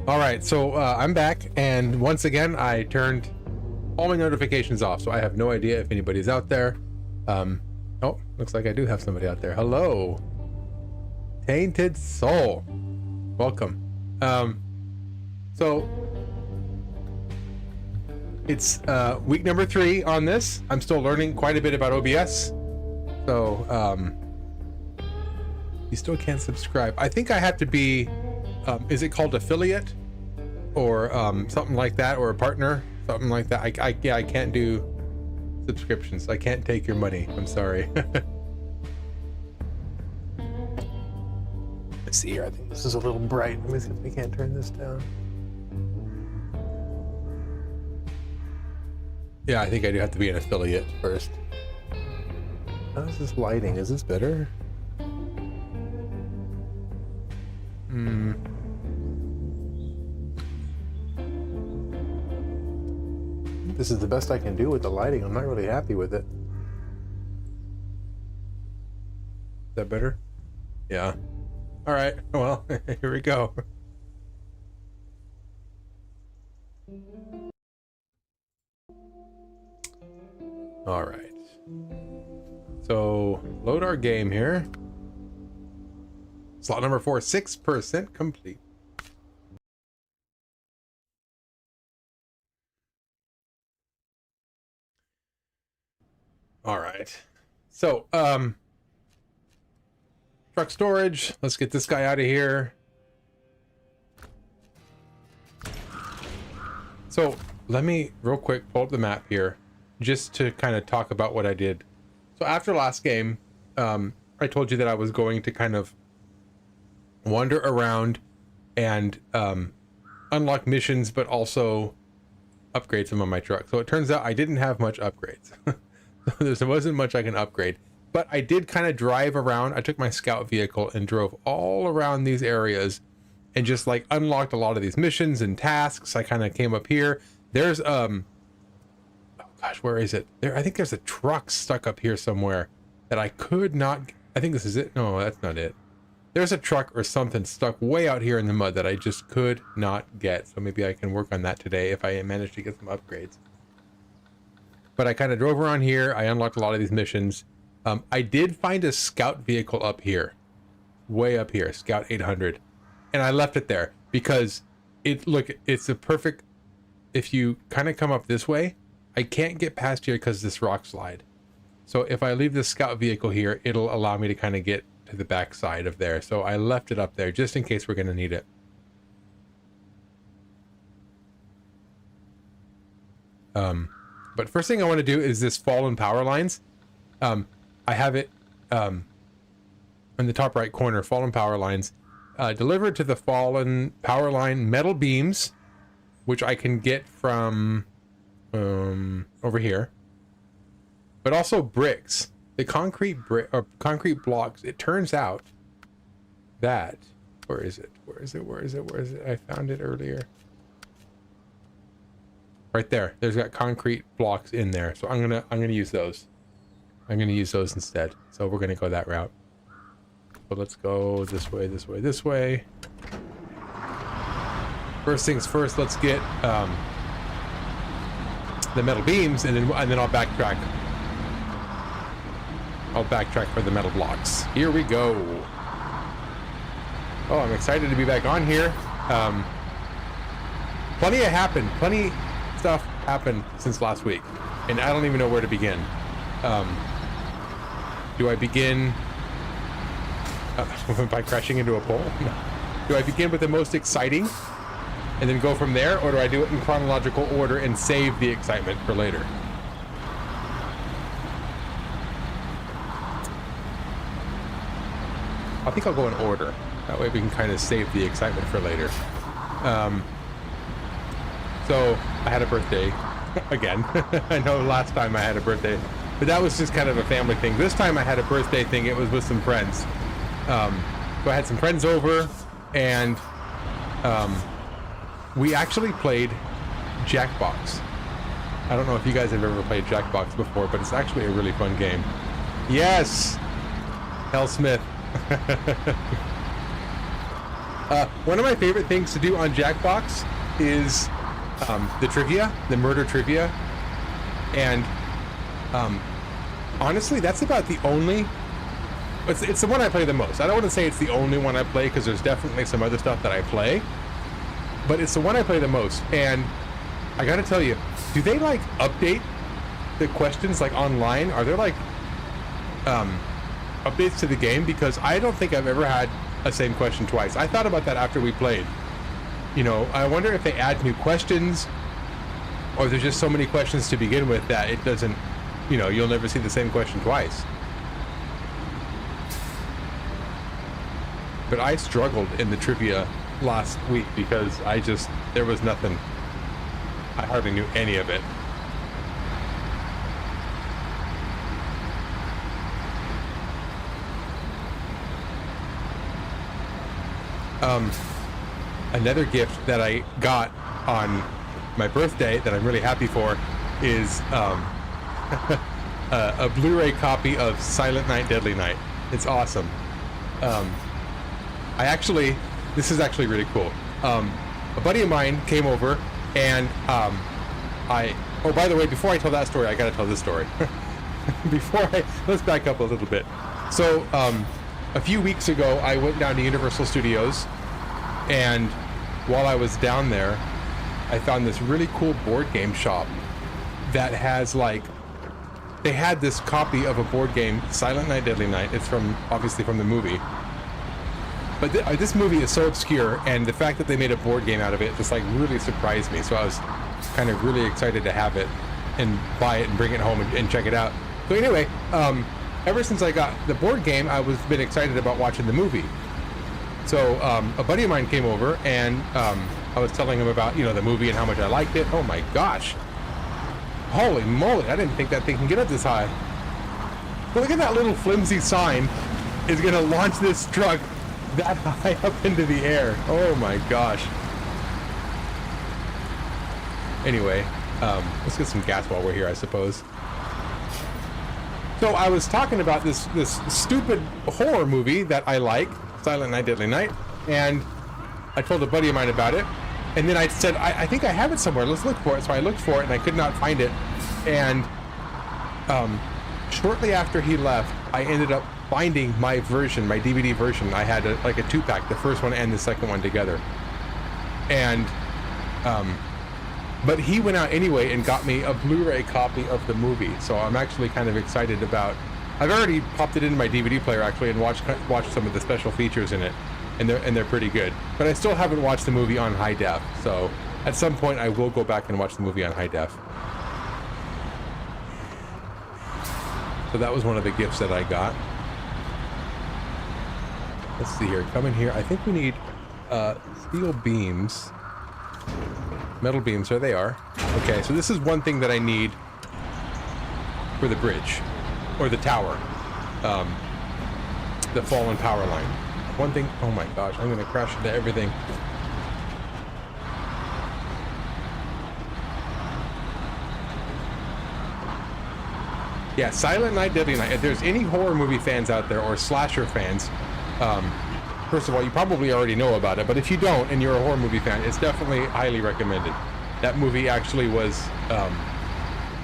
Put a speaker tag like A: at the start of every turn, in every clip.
A: All right, so I'm back, and once again, I turned all my notifications off, so I have no idea if anybody's out there. Oh, looks like I do have somebody out there. Hello, Tainted Soul. Welcome. So it's week number 3 on this. I'm still learning quite a bit about OBS, so you still can't subscribe. I think I have to be, is it called affiliate or something like that, or a partner, something like that? I can't do subscriptions. I can't take your money. I'm sorry. Let's see here. I think this is a little bright. Let me see if we can't turn this down. Yeah, I think I do have to be an affiliate first. How's this lighting? Is this better? This is the best I can do with the lighting. I'm not really happy with it. Is that better? Yeah. All right. Well, here we go. All right. So load our game here. Slot number 4, 6% complete. All right. So, truck storage. Let's get this guy out of here. So let me real quick pull up the map here just to kind of talk about what I did. So after last game, I told you that I was going to kind of wander around and unlock missions, but also upgrade some of my truck. So it turns out I didn't have much upgrades. There wasn't much I can upgrade, but I did kind of drive around. I took my scout vehicle and drove all around these areas and just like unlocked a lot of these missions and tasks. I kind of came up here. There's oh gosh, where is it? There, I think there's a truck stuck up here somewhere that I could not. I think this is it. No, that's not it. There's a truck or something stuck way out here in the mud that I just could not get. So maybe I can work on that today if I manage to get some upgrades. But I kind of drove around here. I unlocked a lot of these missions. I did find a scout vehicle up here, way up here, Scout 800, and I left it there because it's a perfect. If you kind of come up this way, I can't get past here because this rock slide. So if I leave the scout vehicle here, it'll allow me to kind of get to the back side of there. So I left it up there just in case we're going to need it. But first thing I want to do is this fallen power lines. I have it in the top right corner, fallen power lines. Delivered to the fallen power line metal beams, which I can get from over here. But also bricks. The concrete blocks. It turns out that where is it? I found it earlier. Right there. There's got concrete blocks in there. So I'm gonna use those. I'm gonna use those instead. So we're gonna go that route. But let's go this way, this way, this way. First things first, let's get the metal beams, and then I'll backtrack. I'll backtrack for the metal blocks. Here we go. Oh, I'm excited to be back on here. Plenty stuff happened since last week, and I don't even know where to begin. Do I begin by crashing into a pole? No. Do I begin with the most exciting and then go from there, or do I do it in chronological order and save the excitement for later? I think I'll go in order. That way we can kind of save the excitement for later. So I had a birthday again. I know last time I had a birthday, but that was just kind of a family thing. This time I had a birthday thing. It was with some friends. So I had some friends over, and we actually played Jackbox. I don't know if you guys have ever played Jackbox before, but it's actually a really fun game. Yes, L. Smith. One of my favorite things to do on Jackbox is the trivia, the murder trivia. And honestly, that's about the only... It's the one I play the most. I don't want to say it's the only one I play, because there's definitely some other stuff that I play. But it's the one I play the most. And I gotta tell you, do they like update the questions like online? Are there like updates to the game? Because I don't think I've ever had a same question twice. I thought about that after we played. You know, I wonder if they add new questions, or there's just so many questions to begin with that it doesn't, you know, you'll never see the same question twice. But I struggled in the trivia last week because there was nothing. I hardly knew any of it. Another gift that I got on my birthday that I'm really happy for is a Blu-ray copy of Silent Night, Deadly Night. It's awesome. This is actually really cool. A buddy of mine came over, and oh, by the way, before I tell that story, I gotta tell this story. Let's back up a little bit. So, a few weeks ago, I went down to Universal Studios, and while I was down there, I found this really cool board game shop that has they had this copy of a board game, Silent Night, Deadly Night. It's obviously from the movie. But this movie is so obscure, and the fact that they made a board game out of it just really surprised me. So I was kind of really excited to have it and buy it and bring it home and check it out. So anyway, ever since I got the board game, been excited about watching the movie. So a buddy of mine came over, and I was telling him about the movie and how much I liked it. Oh my gosh! Holy moly! I didn't think that thing can get up this high. But look at that little flimsy sign is going to launch this truck that high up into the air. Oh my gosh. Anyway, let's get some gas while we're here, I suppose. So I was talking about this stupid horror movie that I like, Silent Night, Deadly Night, and I told a buddy of mine about it, and then I said, I think I have it somewhere, let's look for it. So I looked for it, and I could not find it, and shortly after he left, I ended up finding my version, my DVD version. I had a 2-pack, the first one and the second one together. And, but he went out anyway and got me a Blu-ray copy of the movie. So I'm actually kind of excited about, I've already popped it into my DVD player actually and watched some of the special features in it. And they're pretty good. But I still haven't watched the movie on high def. So at some point I will go back and watch the movie on high def. So that was one of the gifts that I got. Let's see here. Come in here. I think we need steel beams. Metal beams. There they are. Okay, so this is one thing that I need for the bridge. Or the tower. The fallen power line. One thing... Oh my gosh, I'm going to crash into everything. Yeah, Silent Night, Deadly Night. If there's any horror movie fans out there, or slasher fans... first of all, you probably already know about it, but if you don't and you're a horror movie fan, it's definitely highly recommended. That movie actually was,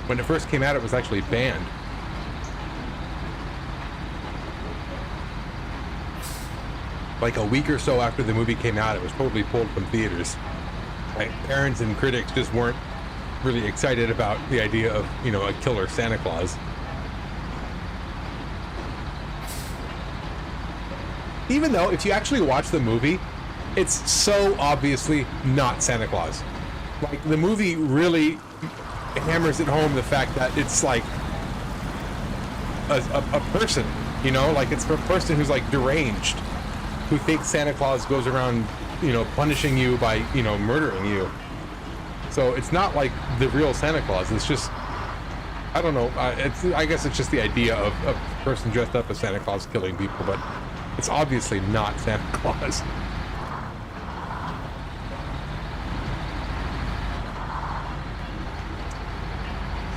A: when it first came out, it was actually banned. Like a week or so after the movie came out, it was totally pulled from theaters. Like, parents and critics just weren't really excited about the idea of, a killer Santa Claus. Even though, if you actually watch the movie, it's so obviously not Santa Claus. Like, the movie really hammers it home the fact that it's like a person, like it's a person who's like deranged, who thinks Santa Claus goes around, punishing you by, murdering you. So it's not like the real Santa Claus. It's just, I don't know. I guess it's just the idea of a person dressed up as Santa Claus killing people, but it's obviously not Santa Claus. Let's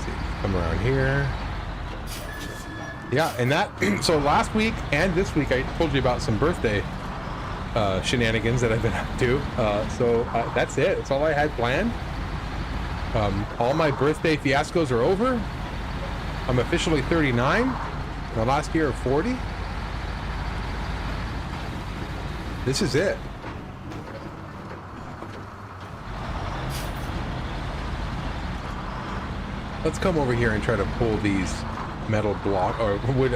A: see, come around here. Yeah, and that, so last week and this week I told you about some birthday shenanigans that I've been up to. So that's it. That's all I had planned. All my birthday fiascos are over. I'm officially 39. My last year of 40. This is it. Let's come over here and try to pull these metal block or wood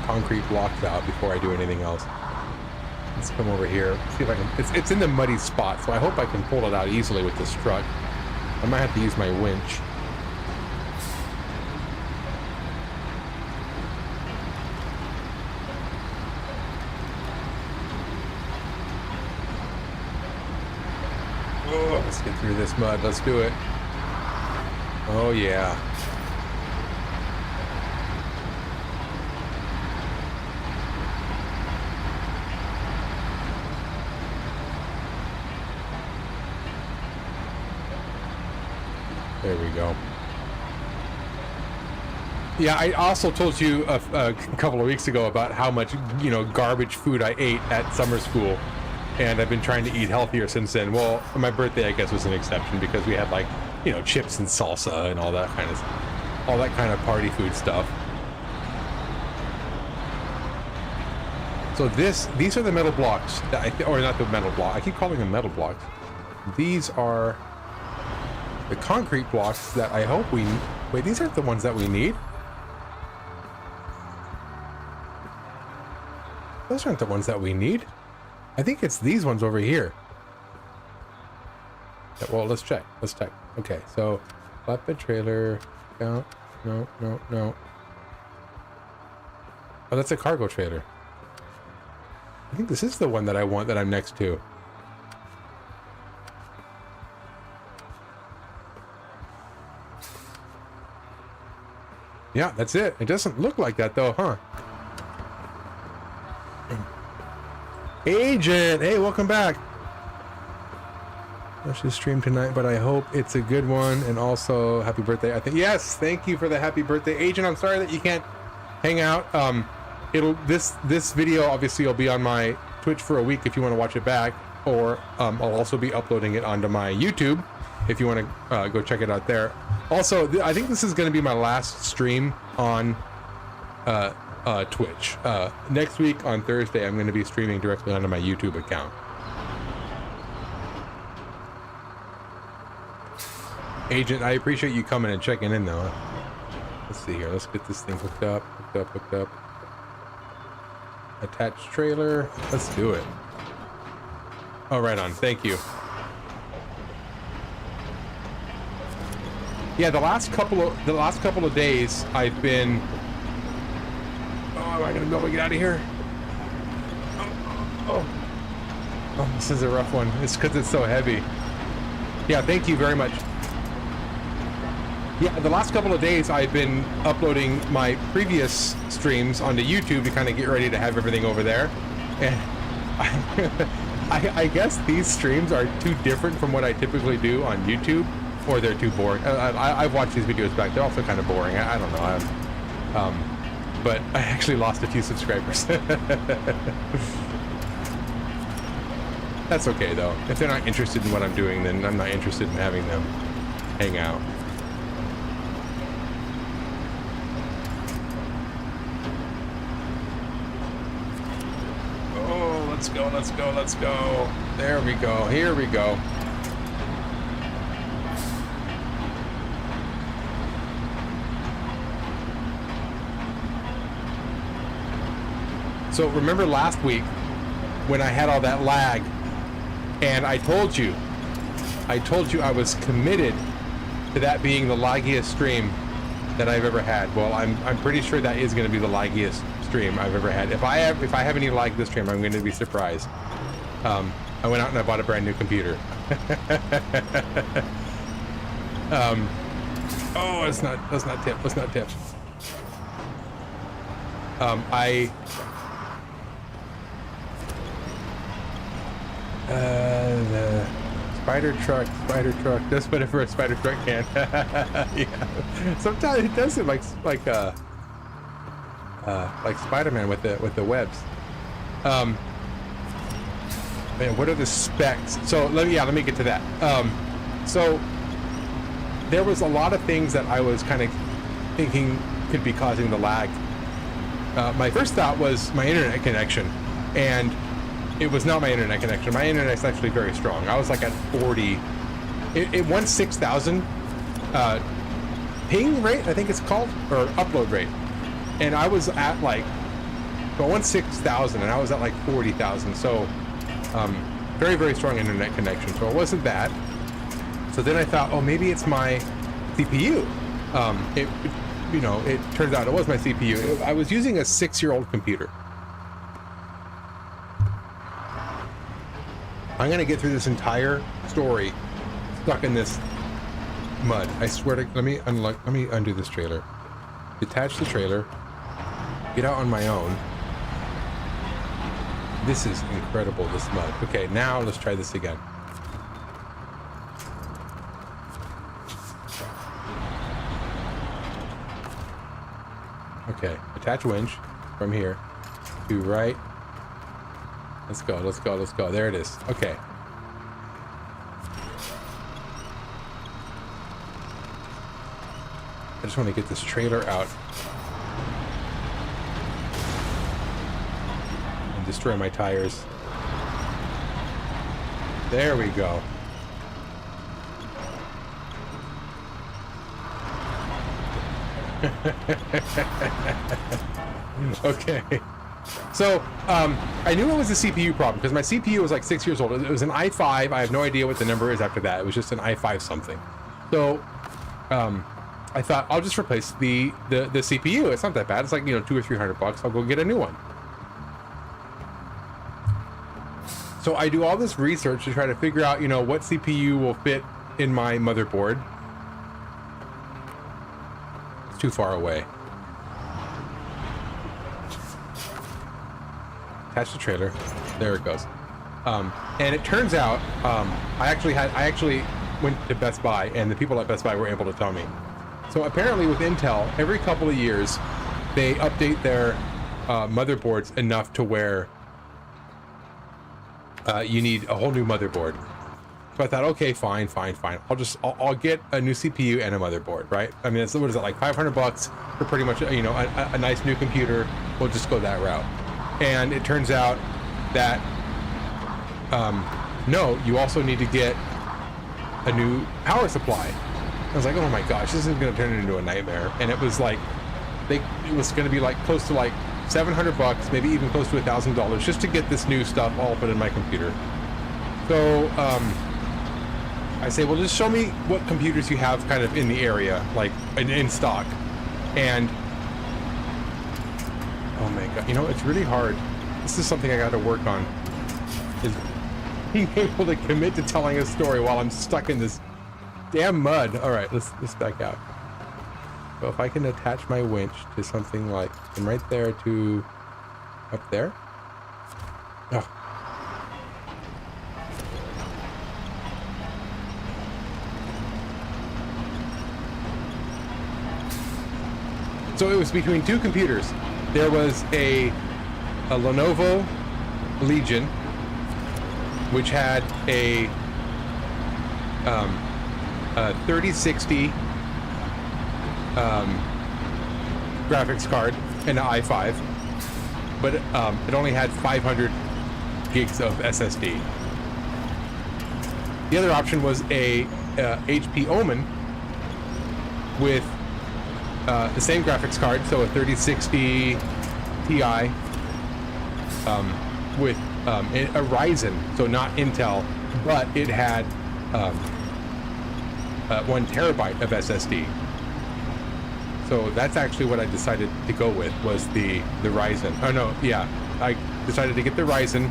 A: concrete blocks out before I do anything else. Let's come over here, see if I can. It's in the muddy spot, so I hope I can pull it out easily with this truck. I might have to use my winch. Oh, let's get through this mud. Let's do it. Oh yeah. There we go. Yeah, I also told you a couple of weeks ago about how much, you know, garbage food I ate at summer school, and I've been trying to eat healthier since then. Well, my birthday, I guess, was an exception because we had, like, you know, chips and salsa and all that kind of party food stuff. So these are the metal blocks that or not the metal block. I keep calling them metal blocks. These are the concrete blocks that I hope we... Wait, these aren't the ones that we need. Those aren't the ones that we need. I think it's these ones over here. Well, let's check. Let's check. Okay, so flatbed trailer. No. Oh, that's a cargo trailer. I think this is the one that I want that I'm next to. Yeah, that's it. It doesn't look like that though, huh? Agent! Hey, welcome back. Let's just stream tonight, but I hope it's a good one. And also, happy birthday. I think, yes, thank you for the happy birthday. Agent, I'm sorry that you can't hang out. This video obviously will be on my Twitch for a week if you want to watch it back, or I'll also be uploading it onto my YouTube if you want to go check it out there. Also, I think this is going to be my last stream on Twitch. Next week on Thursday, I'm going to be streaming directly onto my YouTube account. Agent, I appreciate you coming and checking in though. Let's see here. Let's get this thing hooked up. Attached trailer. Let's do it. Oh, right on. Thank you. Yeah, the last couple of days I've been. Oh, am I gonna be able to get out of here? Oh, this is a rough one. It's because it's so heavy. Yeah, thank you very much. Yeah, the last couple of days I've been uploading my previous streams onto YouTube to kind of get ready to have everything over there. And I guess these streams are too different from what I typically do on YouTube, or they're too boring. I've watched these videos back. They're also kind of boring. I don't know. But I actually lost a few subscribers. That's okay, though. If they're not interested in what I'm doing, then I'm not interested in having them hang out. Let's go. There we go. Here we go. So remember last week when I had all that lag and I told you I was committed to that being the laggiest stream that I've ever had. Well, I'm pretty sure that is going to be the laggiest stream I've ever had. If I have any lag this stream, I'm going to be surprised. I went out and I bought a brand new computer. Oh, let's not tip. The spider truck. That's whatever a spider truck can. Yeah. Sometimes it does seem like Spider-Man with the webs. Man, what are the specs? So let me get to that. So there was a lot of things that I was kind of thinking could be causing the lag. My first thought was my internet connection, and it was not my internet connection. My internet's actually very strong. I was like at 40. It won 6,000 ping rate, I think it's called, or upload rate, and I was at like, so I won 6,000, and I was at like 40,000. So very, very strong internet connection. So it wasn't that. So then I thought, oh, maybe it's my CPU. It turns out it was my CPU. I was using a 6-year-old computer. I'm gonna get through this entire story stuck in this mud. I swear to, let me undo this trailer. Detach the trailer. Get out on my own. This is incredible, this mud. Okay, now let's try this again. Okay, attach winch from here to right. Let's go, let's go, let's go. There it is. Okay. I just want to get this trailer out and destroy my tires. There we go. Okay. So, I knew it was a CPU problem because my CPU was like 6 years old. It was an i5. I have no idea what the number is after that. It was just an i5 something. So, I thought I'll just replace the CPU. It's not that bad. It's like, $200 or $300. I'll go get a new one. So I do all this research to try to figure out, what CPU will fit in my motherboard. It's too far away. Attach the trailer. There it goes. And it turns out, I actually went to Best Buy, and the people at Best Buy were able to tell me. So apparently with Intel, every couple of years, they update their motherboards enough to where you need a whole new motherboard. So I thought, okay, fine. I'll get a new CPU and a motherboard, right? I mean, what is it, like $500 for pretty much, a nice new computer? We'll just go that route. And it turns out that, no, you also need to get a new power supply. I was like, oh my gosh, this is going to turn into a nightmare. And it was like, it was going to be like close to like $700, maybe even close to $1,000 just to get this new stuff all put in my computer. So, I say, well, just show me what computers you have kind of in the area, like in stock. And oh my god, it's really hard. This is something I got to work on, is being able to commit to telling a story while I'm stuck in this damn mud. All right, let's back out. So if I can attach my winch to something like from right there to up there. Oh. So it was between two computers. There was a Lenovo Legion, which had a 3060 graphics card and an i5, but it only had 500 gigs of SSD. The other option was a HP Omen with the same graphics card, so a 3060 Ti with a Ryzen, so not Intel, but it had 1 terabyte of SSD. So that's actually what I decided to go with, was the Ryzen. Oh no, yeah, I decided to get the Ryzen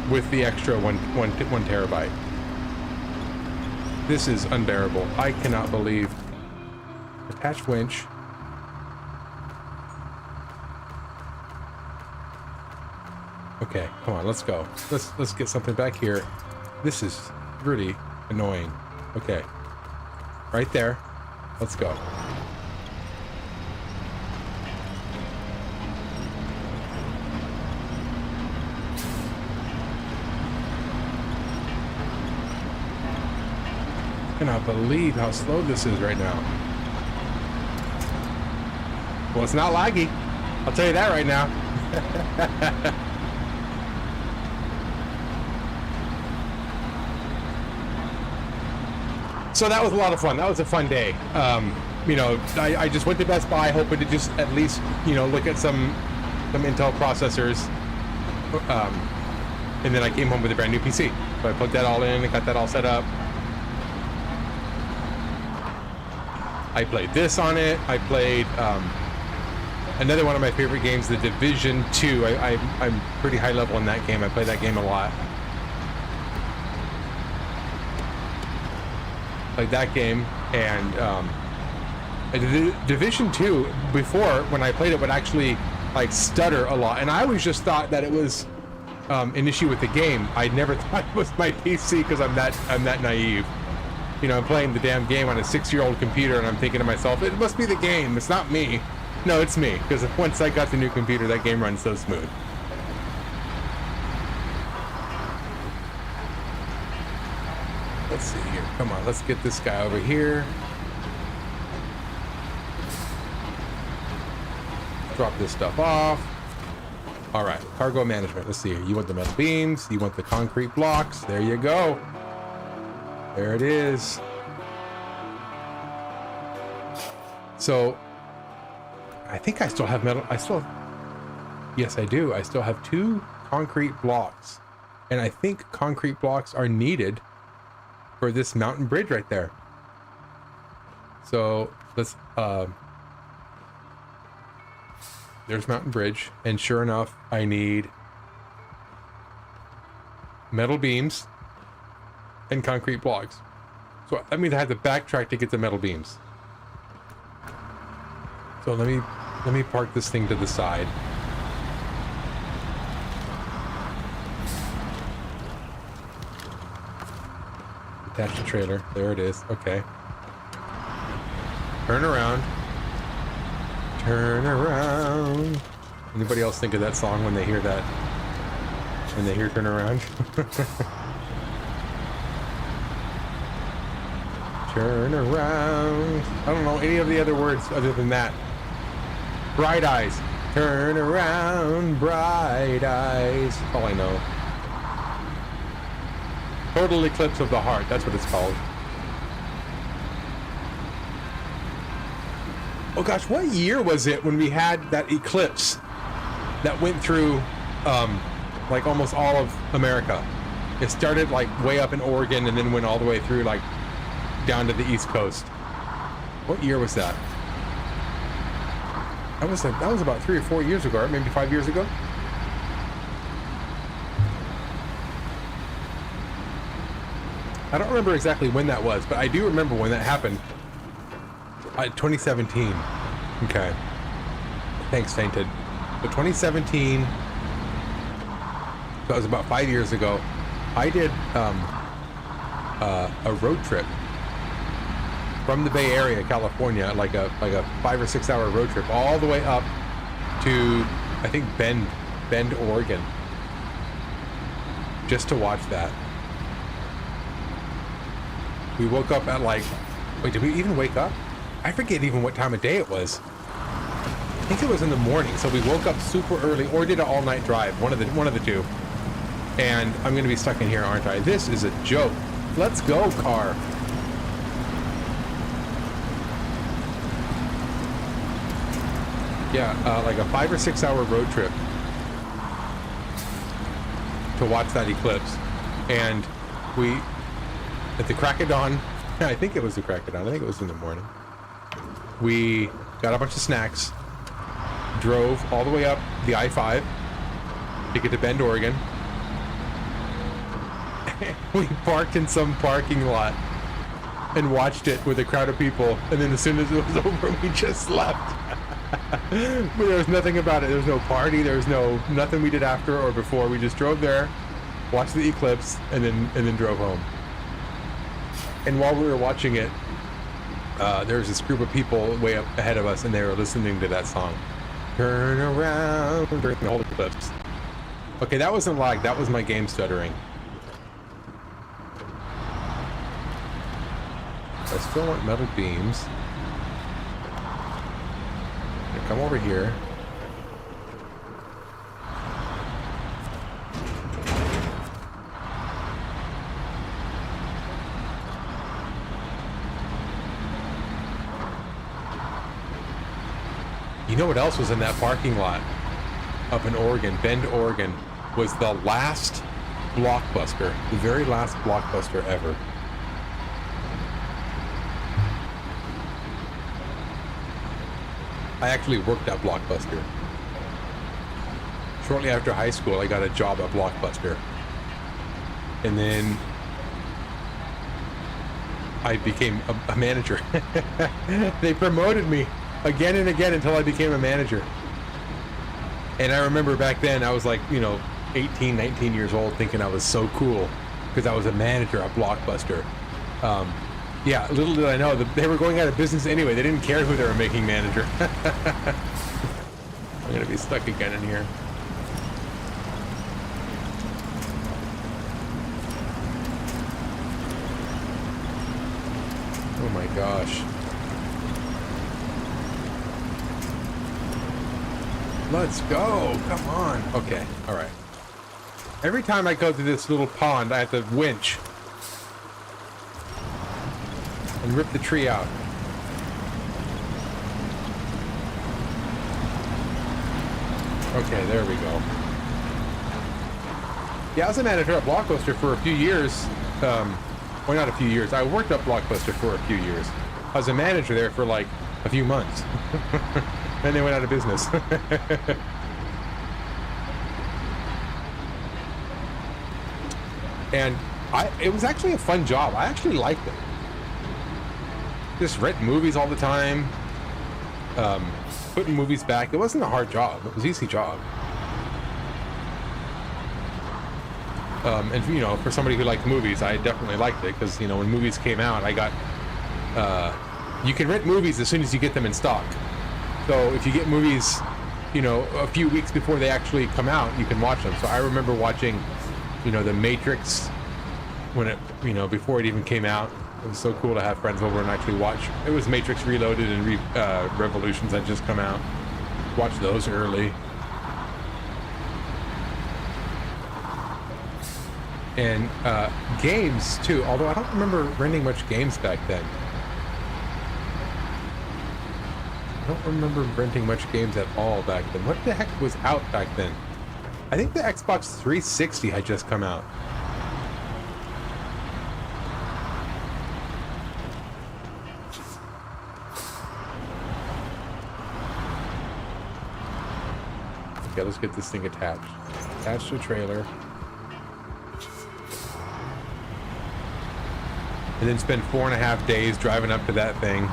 A: with the extra one terabyte. This is unbearable. I cannot believe. Attach winch. Okay, come on, let's go. Let's get something back here. This is really annoying. Okay, right there. Let's go. cannot believe how slow this is right now. Well, it's not laggy. I'll tell you that right now. So that was a lot of fun. That was a fun day. You know, I just went to Best Buy hoping to just at least, you know, look at some Intel processors. And then I came home with a brand new PC. So I plugged that all in and got that all set up. I played this on it. I played another one of my favorite games, The Division 2. I'm pretty high level in that game. I play that game a lot. Like that game, and Division 2 before, when I played it, would actually like stutter a lot, and I always just thought that it was an issue with the game. I never thought it was my PC because I'm that naive. You know, I'm playing the damn game on a 6-year-old computer, and I'm thinking to myself, it must be the game. It's not me. No, it's me, because once I got the new computer, that game runs so smooth. Let's see here. Come on, let's get this guy over here. Drop this stuff off. All right, cargo management. Let's see here. You want the metal beams. You want the concrete blocks. There you go. There it is. So, I think I still have metal. Yes, I do. I still have 2 concrete blocks. And I think concrete blocks are needed for this mountain bridge right there. So let's there's mountain bridge, and sure enough, I need metal beams and concrete blocks. So that means I have to backtrack to get the metal beams. So let me park this thing to the side. Attach the trailer. There it is. Okay. Turn around. Turn around. Anybody else think of that song when they hear that? When they hear turn around? Turn around. I don't know any of the other words other than that. Bright eyes. Turn around, bright eyes. All I know. Total Eclipse of the Heart, that's what it's called. Oh gosh, what year was it when we had that eclipse that went through like almost all of America? It started like way up in Oregon and then went all the way through like down to the East Coast. What year was that? That was about 3 or 4 years ago, right? Maybe 5 years ago. I don't remember exactly when that was, but I do remember when that happened. 2017. Okay. Thanks, Tainted. So 2017, that was about 5 years ago. I did a road trip from the Bay Area, California, like a 5 or 6 hour road trip all the way up to, I think, Bend, Oregon, just to watch that. We woke up at like, wait, did we even wake up? I forget even what time of day it was. I think it was in the morning. So we woke up super early, or did an all-night drive, one of the two. And I'm gonna be stuck in here, aren't I? This is a joke. Let's go, car. Yeah, like a 5 or 6 hour road trip to watch that eclipse. And we, at the crack of dawn, I think it was the crack of dawn, I think it was in the morning, we got a bunch of snacks, drove all the way up the I-5 to get to Bend, Oregon. We parked in some parking lot and watched it with a crowd of people, and then as soon as it was over, we just left. But there was nothing about it. There was no party, there was nothing we did after or before. We just drove there, watched the eclipse, and then drove home. And while we were watching it, there was this group of people way up ahead of us, and they were listening to that song, "Turn Around," during the whole eclipse. Okay, that wasn't lag, that was my game stuttering. I still want metal beams. Now come over here. You know what else was in that parking lot up in Oregon? Bend, Oregon was the last Blockbuster, the very last Blockbuster ever. I actually worked at Blockbuster. Shortly after high school, I got a job at Blockbuster. And then I became a manager. They promoted me again and again until I became a manager. And I remember back then I was like, you know, 18, 19 years old, thinking I was so cool because I was a manager at Blockbuster. Yeah, little did I know that they were going out of business anyway. They didn't care who they were making manager. I'm gonna be stuck again in here. Oh my gosh. Let's go. Come on. Okay. All right. Every time I go to this little pond, I have to winch and rip the tree out. Okay, there we go. Yeah, I was a manager at Blockbuster for a few years. Well, not a few years. I worked at Blockbuster for a few years. I was a manager there for like a few months. Then they went out of business. And it was actually a fun job. I actually liked it. Just rent movies all the time. Putting movies back. It wasn't a hard job. It was an easy job. And you know, for somebody who liked movies, I definitely liked it because, you know, when movies came out, I got you can rent movies as soon as you get them in stock. So if you get movies, you know, a few weeks before they actually come out, you can watch them. So I remember watching, you know, The Matrix when it, you know, before it even came out. It was so cool to have friends over and actually watch. It was Matrix Reloaded and Revolutions had just come out. Watch those early. And games too, although I don't remember renting much games back then. I don't remember renting much games at all back then. What the heck was out back then? I think the Xbox 360 had just come out. Okay, let's get this thing attached. Attach to trailer. And then spend 4.5 days driving up to that thing.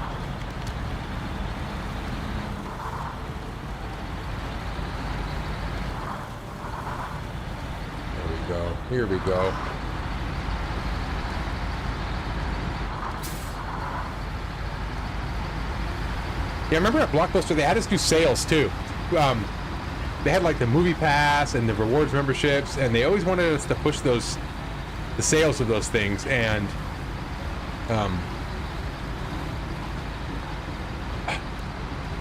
A: Here we go. Yeah, I remember at Blockbuster they had us do sales too. They had like the movie pass and the rewards memberships, and they always wanted us to push the sales of those things. And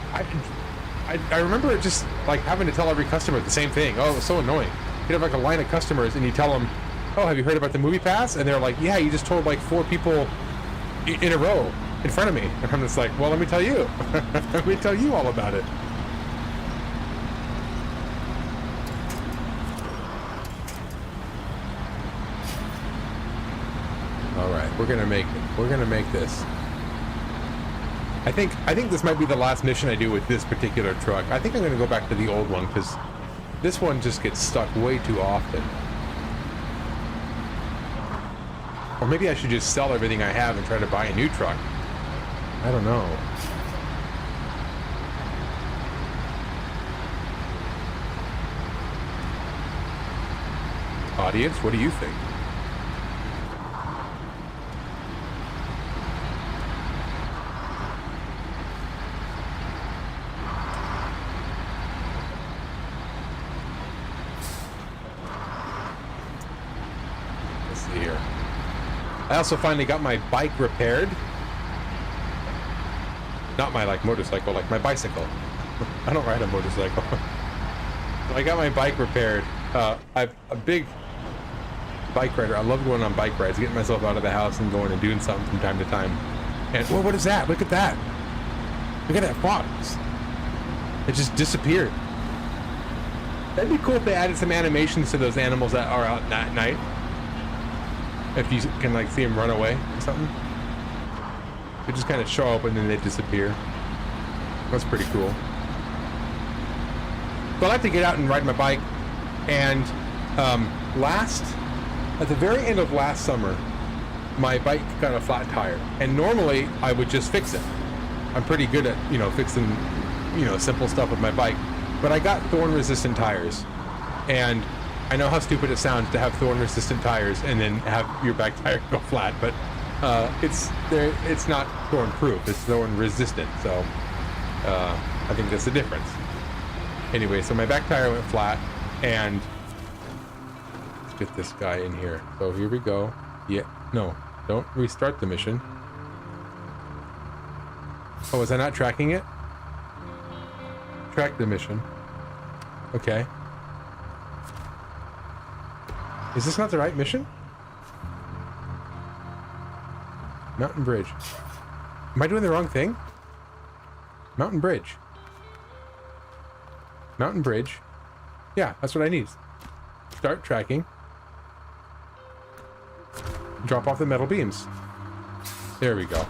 A: I remember just like having to tell every customer the same thing. Oh, it was so annoying. You'd have like a line of customers and you tell them, oh, have you heard about the movie pass? And they're like, yeah, you just told like 4 people in a row in front of me. And I'm just like, well, let me tell you. Let me tell you all about it. All right, we're gonna make it. We're gonna make this. I think this might be the last mission I do with this particular truck. I think I'm gonna go back to the old one because this one just gets stuck way too often. Or maybe I should just sell everything I have and try to buy a new truck. I don't know. Audience, what do you think? I also finally got my bike repaired. Not my like motorcycle, like my bicycle. I don't ride a motorcycle. So I got my bike repaired. I'm a big bike rider. I love going on bike rides, getting myself out of the house and going and doing something from time to time. And well, what is that? Look at that. Look at that fox. It just disappeared. That'd be cool if they added some animations to those animals that are out at night. If you can like see them run away or something. They just kind of show up and then they disappear. That's pretty cool. So I like to get out and ride my bike. And at the very end of last summer, my bike got a flat tire. And normally I would just fix it. I'm pretty good at, fixing, simple stuff with my bike. But I got thorn resistant tires. And I know how stupid it sounds to have thorn resistant tires and then have your back tire go flat, but it's not thorn proof, it's thorn resistant. So I think that's the difference. Anyway, so my back tire went flat, and let's get this guy in here. So here we go. Yeah, no, don't restart the mission. Oh, was I not tracking it? Track the mission. Okay. Is this not the right mission? Mountain Bridge. Am I doing the wrong thing? Mountain Bridge. Mountain Bridge. Yeah, that's what I need. Start tracking. Drop off the metal beams. There we go.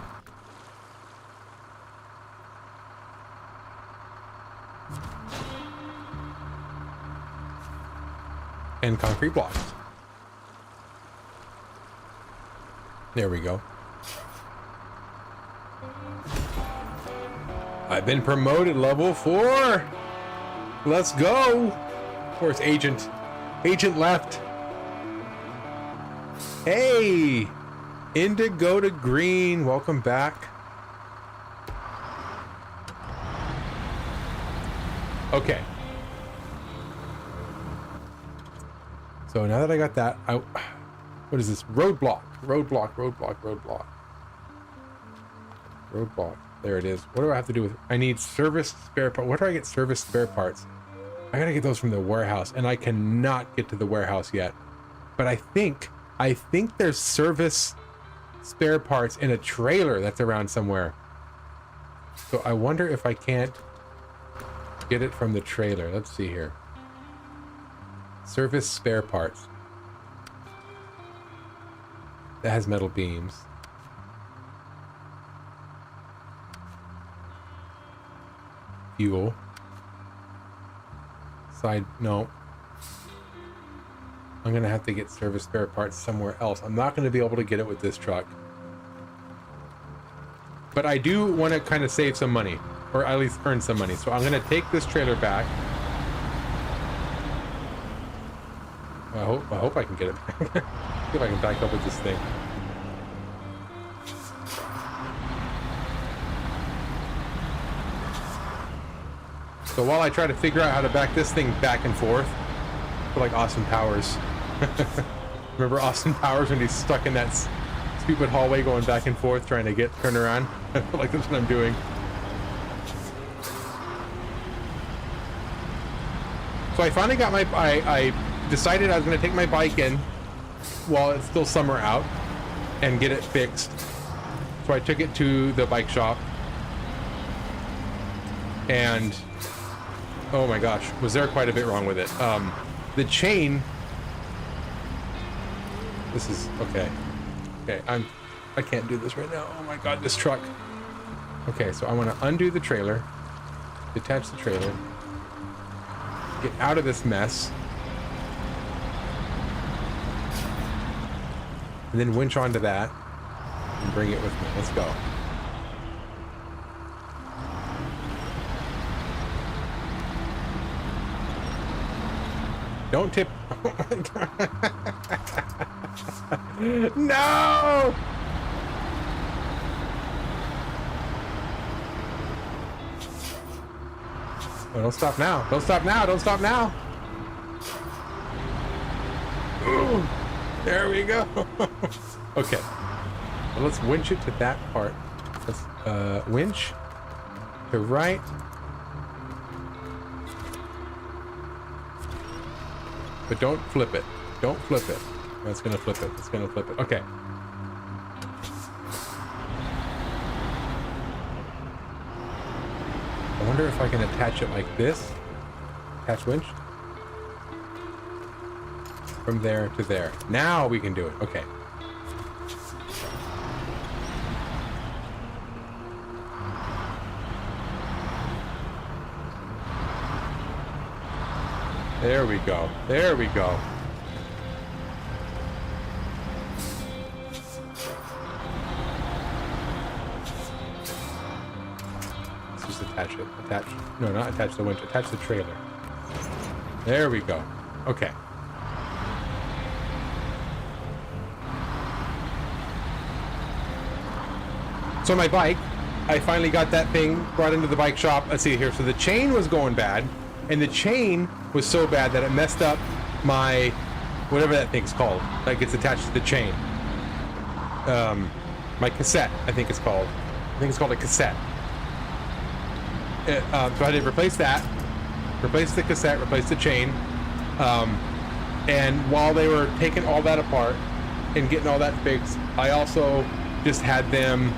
A: And concrete blocks. There we go. I've been promoted level 4. Let's go. Of course, Agent left. Hey, Indigo to Green. Welcome back. Okay. So now that I got that, what is this? Roadblock. There it is. What do I have to do with it? I need service spare parts. Where do I get service spare parts? I gotta get those from the warehouse, and I cannot get to the warehouse yet. But I think there's service spare parts in a trailer that's around somewhere. So I wonder if I can't get it from the trailer. Let's see here. Service spare parts. That has metal beams. Fuel. Side, no. I'm gonna have to get service spare parts somewhere else. I'm not gonna be able to get it with this truck. But I do want to kind of save some money, or at least earn some money. So I'm gonna take this trailer back. I hope I can get it back. See if I can back up with this thing. So while I try to figure out how to back this thing back and forth, I feel like Austin Powers. Remember Austin Powers when he's stuck in that stupid hallway going back and forth trying to turn around? I feel like that's what I'm doing. So I finally got I decided I was going to take my bike in while it's still summer out and get it fixed. So I took it to the bike shop, and oh my gosh, was there quite a bit wrong with it. The chain, this is okay, I can't do this right now. Oh my god, this truck. Okay, so I want to undo the trailer, detach the trailer, get out of this mess, and then winch onto that and bring it with me. Let's go. Don't tip. No! Oh, don't stop now. Don't stop now. Don't stop now. Ooh, there we go. Okay. Well, let's winch it to that part. Let's winch. to right. But don't flip it. Don't flip it. That's gonna flip it. It's gonna flip it. Okay. I wonder if I can attach it like this. Attach winch. From there to there. Now we can do it. Okay. There we go. There we go. Let's just attach it. Attach. No, not attach the winch. Attach the trailer. There we go. Okay. So my bike, I finally got that thing brought into the bike shop. Let's see here. So the chain was going bad, and the chain was so bad that it messed up my, whatever that thing's called, that gets attached to the chain. My cassette, I think it's called. I think it's called a cassette. So I had to replace that, replace the cassette, replace the chain. And while they were taking all that apart and getting all that fixed, I also just had them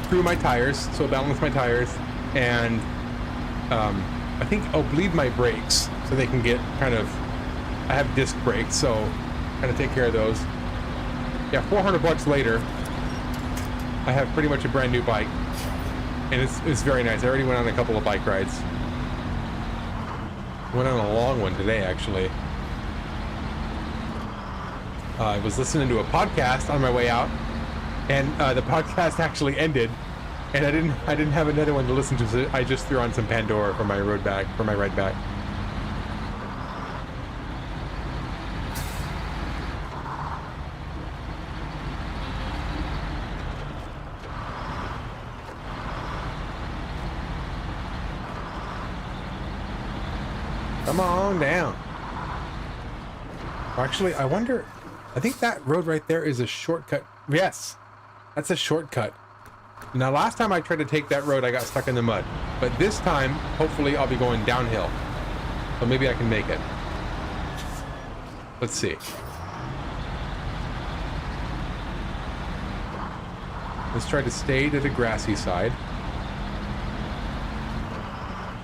A: through my tires, so balance my tires, and I think I'll bleed my brakes so they can get kind of, I have disc brakes, so kind of take care of those. Yeah, 400 bucks later, I have pretty much a brand new bike, and it's very nice. I already went on a couple of bike rides. Went on a long one today, actually. I was listening to a podcast on my way out, and the podcast actually ended, and I didn't have another one to listen to, so I just threw on some Pandora for my ride back. Come on down. Actually, I wonder, I think that road right there is a shortcut. Yes, that's a shortcut. Now, last time I tried to take that road, I got stuck in the mud. But this time, hopefully, I'll be going downhill. So maybe I can make it. Let's see. Let's try to stay to the grassy side.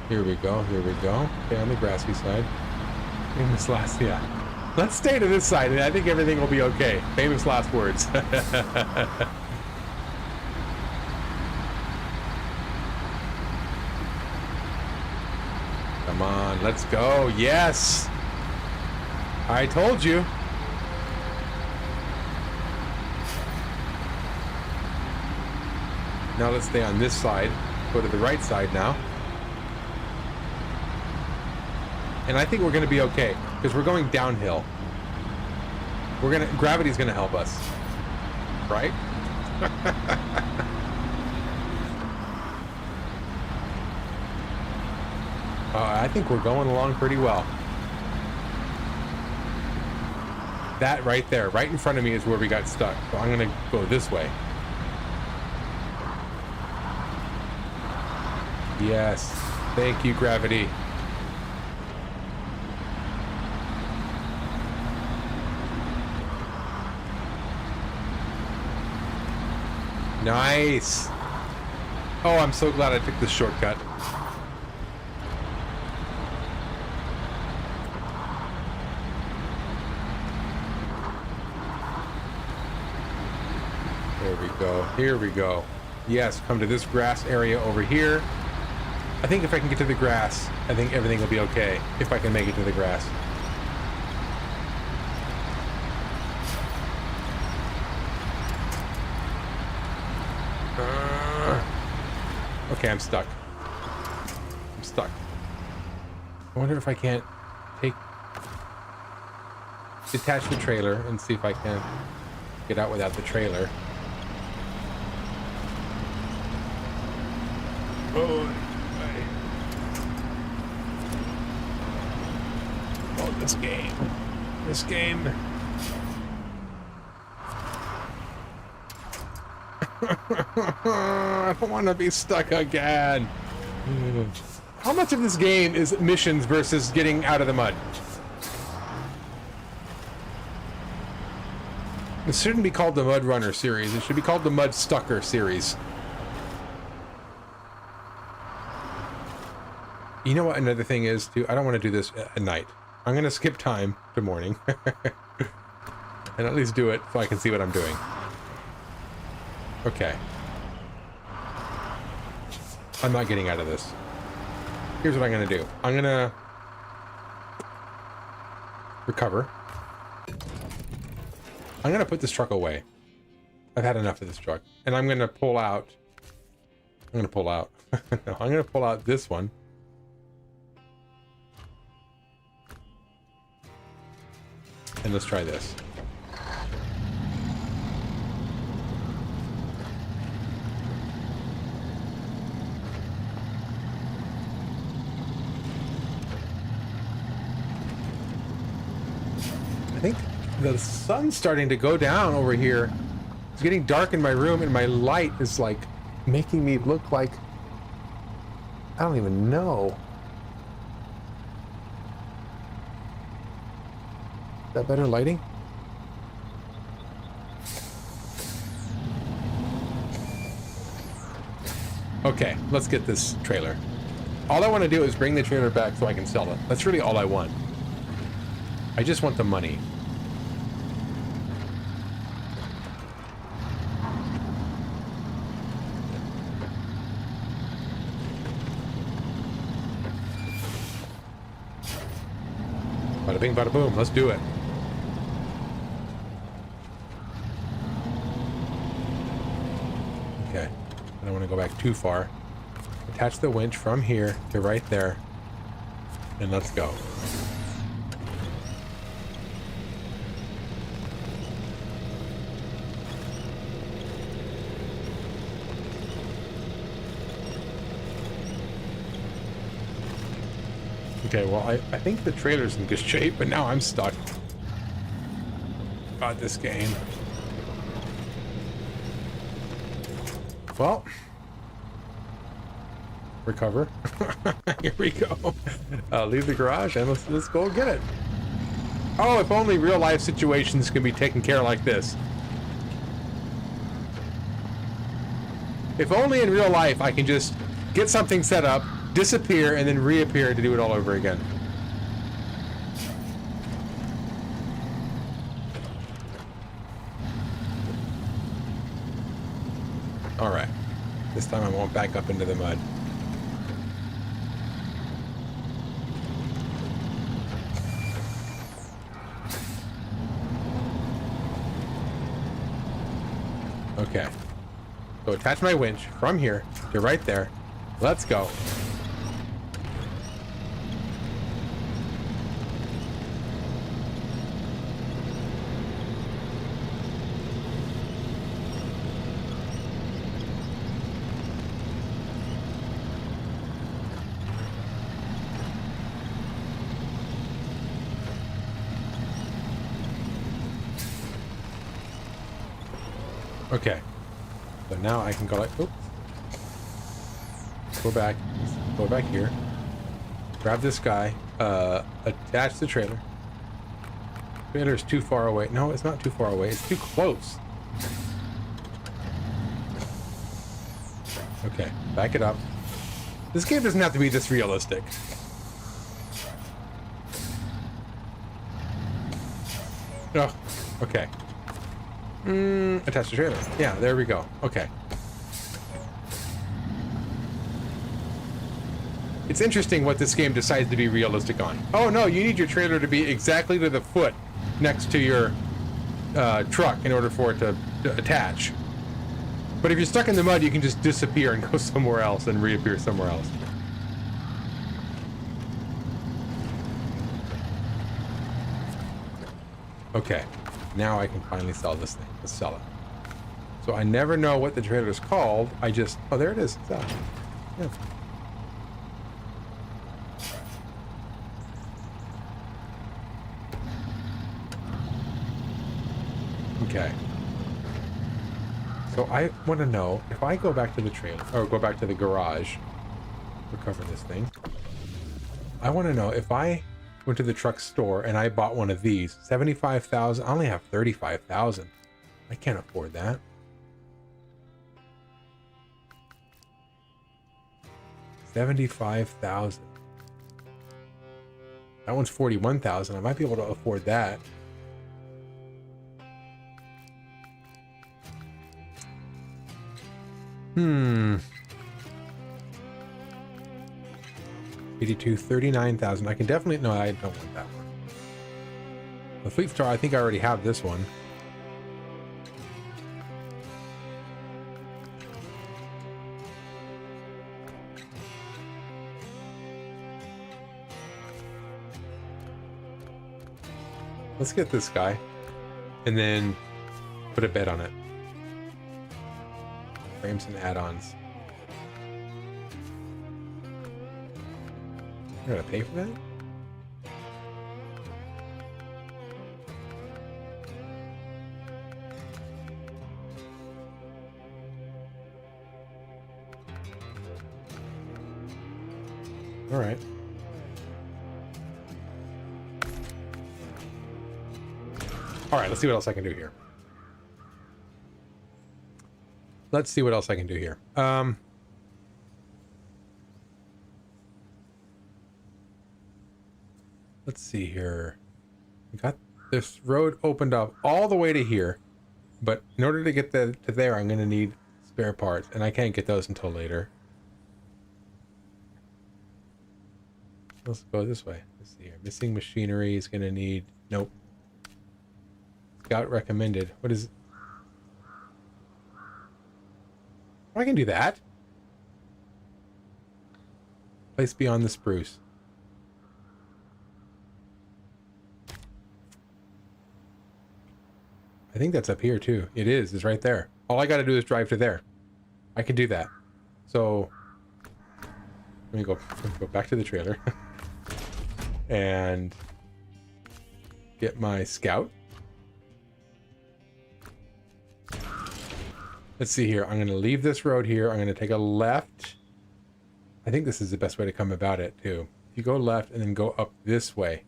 A: Here we go, here we go. Okay, on the grassy side. Famous last, yeah. Let's stay to this side, and I think everything will be okay. Famous last words. Come on, let's go. Yes! I told you. Now let's stay on this side. Go to the right side now. And I think we're going to be okay, because we're going downhill. Gravity's going to help us. Right? I think we're going along pretty well. That right there, right in front of me, is where we got stuck. So I'm going to go this way. Yes. Thank you, gravity. Nice. Oh, I'm so glad I took this shortcut. There we go. Here we go. Yes, come to this grass area over here. I think if I can get to the grass, I think everything will be okay. If I can make it to the grass. Okay, I'm stuck. I'm stuck. I wonder if I can't detach the trailer and see if I can get out without the trailer. Oh, this game. I don't want to be stuck again. How much of this game is missions versus getting out of the mud? It shouldn't be called the Mud Runner series. It should be called the Mud Stucker series. You know what another thing is, too? I don't want to do this at night. I'm going to skip time to morning. And at least do it so I can see what I'm doing. Okay. I'm not getting out of this. Here's what I'm going to do. I'm going to recover. I'm going to put this truck away. I've had enough of this truck. And I'm going to pull out... No, I'm going to pull out this one. And let's try this. I think the sun's starting to go down over here. It's getting dark in my room and my light is like making me look like I don't even know. Is that better lighting? Okay, let's get this trailer. All I want to do is bring the trailer back so I can sell it. That's really all I want. I just want the money. Bada bing, bada boom. Let's do it. Okay. I don't want to go back too far. Attach the winch from here to right there. And let's go. Okay, well, I think the trailer's in good shape, but now I'm stuck. God, this game. Well, recover. Here we go. Leave the garage and let's go get it. Oh, if only real life situations can be taken care of like this. If only in real life I can just get something set up, disappear, and then reappear to do it all over again. All right. This time I won't back up into the mud. Okay. So attach my winch from here to right there. Let's go. Okay, so now I can go like, oops, go back here, grab this guy, attach the trailer. Trailer's too far away. No, it's not too far away. It's too close. Okay, back it up. This game doesn't have to be this realistic. Oh, okay. Attach the trailer. Yeah, there we go. Okay. It's interesting what this game decides to be realistic on. Oh no, you need your trailer to be exactly to the foot next to your truck in order for it to attach. But if you're stuck in the mud, you can just disappear and go somewhere else and reappear somewhere else. Okay. Now I can finally sell this thing. Let's sell it. So I never know what the trailer is called. I just... Oh, there it is. Sell. Yeah. Okay. So I want to know if I go back to the trailer or go back to the garage, recover this thing. I want to know if I went to the truck store and I bought one of these, 75,000. I only have 35,000. I can't afford that. $75,000. That one's 41,000. I might be able to afford that. Hmm. 82, 39,000. I can definitely... No, I don't want that one. The Fleet Star, I think I already have this one. Let's get this guy. And then put a bed on it. Frames and add-ons. You're gonna pay for that? All right. All right, let's see what else I can do here. Let's see what else I can do here. Let's see here. We got this road opened up all the way to here, but in order to get to there, I'm going to need spare parts, and I can't get those until later. Let's go this way. Let's see here. Missing machinery is going to need... Nope. Scout recommended. What is... I can do that. Place beyond the spruce. I think that's up here too. It is. It's right there. All I got to do is drive to there. I can do that. So let me go back to the trailer and get my scout. Let's see here. I'm going to leave this road here. I'm going to take a left. I think this is the best way to come about it too. If you go left and then go up this way.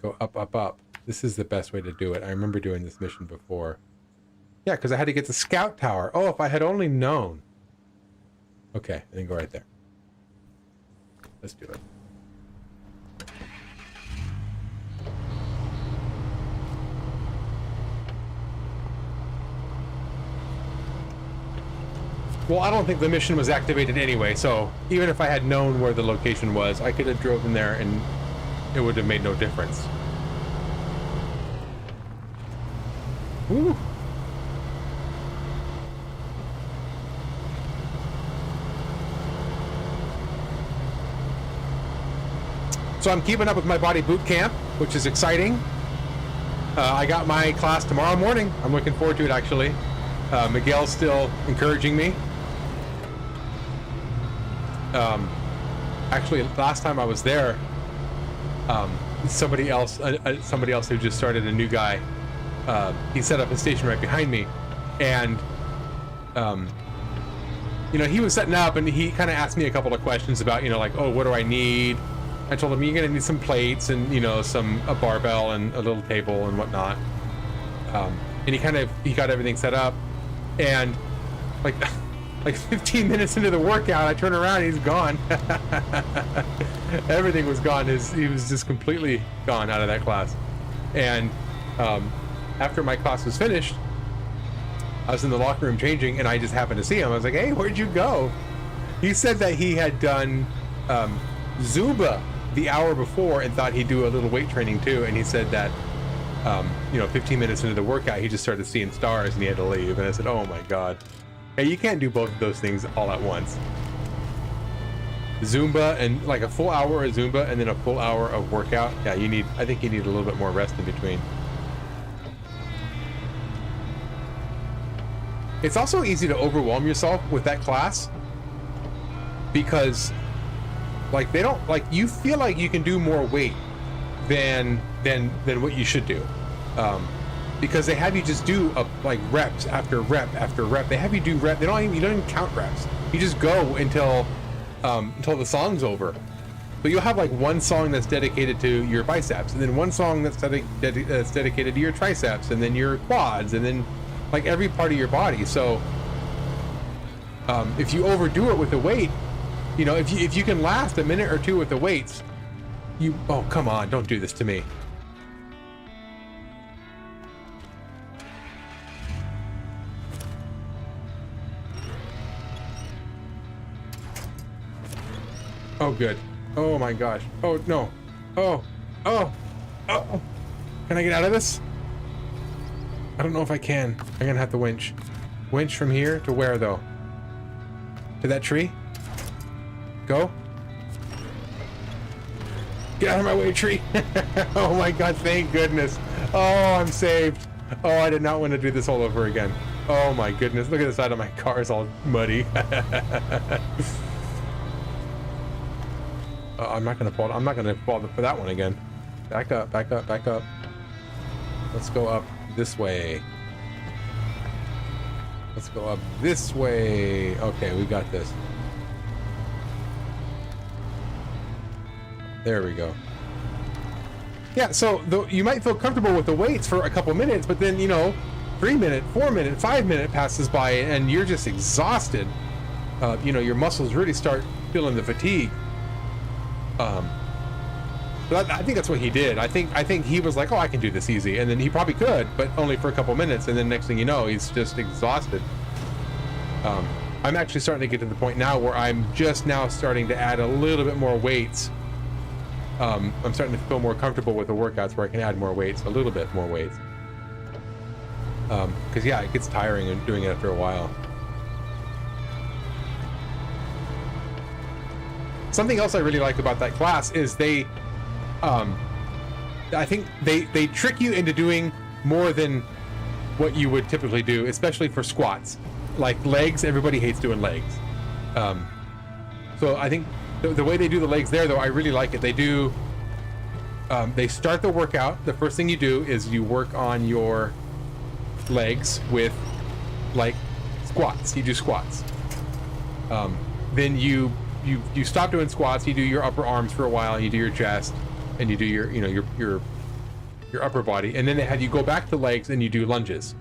A: Go up, up, up. This is the best way to do it. I remember doing this mission before. Yeah, because I had to get the scout tower. Oh, if I had only known. Okay, and then go right there. Let's do it. Well, I don't think the mission was activated anyway, so even if I had known where the location was, I could have driven there and it would have made no difference. Ooh. So I'm keeping up with my body boot camp, which is exciting. I got my class tomorrow morning. I'm looking forward to it, actually. Miguel's still encouraging me. Actually, last time I was there, somebody else who just started, a new guy, he set up a station right behind me, and you know, he was setting up and he kind of asked me a couple of questions about, you know, like, oh, what do I need? I told him, you're gonna need some plates and, you know, a barbell and a little table and whatnot. And he got everything set up, and like 15 minutes into the workout, I turn around and he's gone. Everything was gone. He was just completely gone out of that class. And after my class was finished, I was in the locker room changing, and I just happened to see him. I was like, hey, where'd you go? He said that he had done Zumba the hour before and thought he'd do a little weight training too. And he said that, you know, 15 minutes into the workout, he just started seeing stars and he had to leave. And I said, oh my God. Hey, you can't do both of those things all at once. Zumba and like a full hour of Zumba and then a full hour of workout. Yeah, I think you need a little bit more rest in between. It's also easy to overwhelm yourself with that class because like they don't, like, you feel like you can do more weight than what you should do. because they have you just do like reps after rep after rep. They have you do rep. You don't even count reps. You just go until the song's over. So you'll have like one song that's dedicated to your biceps, and then one song that's dedicated to your triceps, and then your quads, and then like every part of your body. So if you overdo it with the weight, you know, if you can last a minute or two with the weights, oh, come on, don't do this to me. Oh, good. Oh my gosh. Oh no. Oh. Can I get out of this? I don't know if I can. I'm gonna have to winch. Winch from here to where though? To that tree? Go. Get out of my way, tree. Oh my god, thank goodness. Oh, I'm saved. Oh, I did not want to do this all over again. Oh my goodness. Look at the side of my car, it's all muddy. I'm not gonna fall. I'm not gonna fall for that one again. Back up, back up, back up. Let's go up this way. Let's go up this way. Okay, we got this. There we go. Yeah, so you might feel comfortable with the weights for a couple minutes, but then, you know, 3 minute, 4 minute, 5 minute passes by and you're just exhausted. You know, your muscles really start feeling the fatigue. But I think that's what he did. I think he was like, oh, I can do this easy, and then he probably could, but only for a couple minutes, and then next thing you know, he's just exhausted. I'm actually starting to get to the point now where I'm just now starting to add a little bit more weights. I'm starting to feel more comfortable with the workouts where I can add more weights, a little bit more weights. Because yeah, it gets tiring and doing it after a while. Something else I really like about that class is I think they trick you into doing more than what you would typically do, especially for squats. Like legs, everybody hates doing legs. So I think the way they do the legs there, though, I really like it. They start the workout. The first thing you do is you work on your legs with like squats. You do squats. Then you stop doing squats. You do your upper arms for a while. You do your chest, and you do your upper body, and then they have you go back to legs and you do lunges.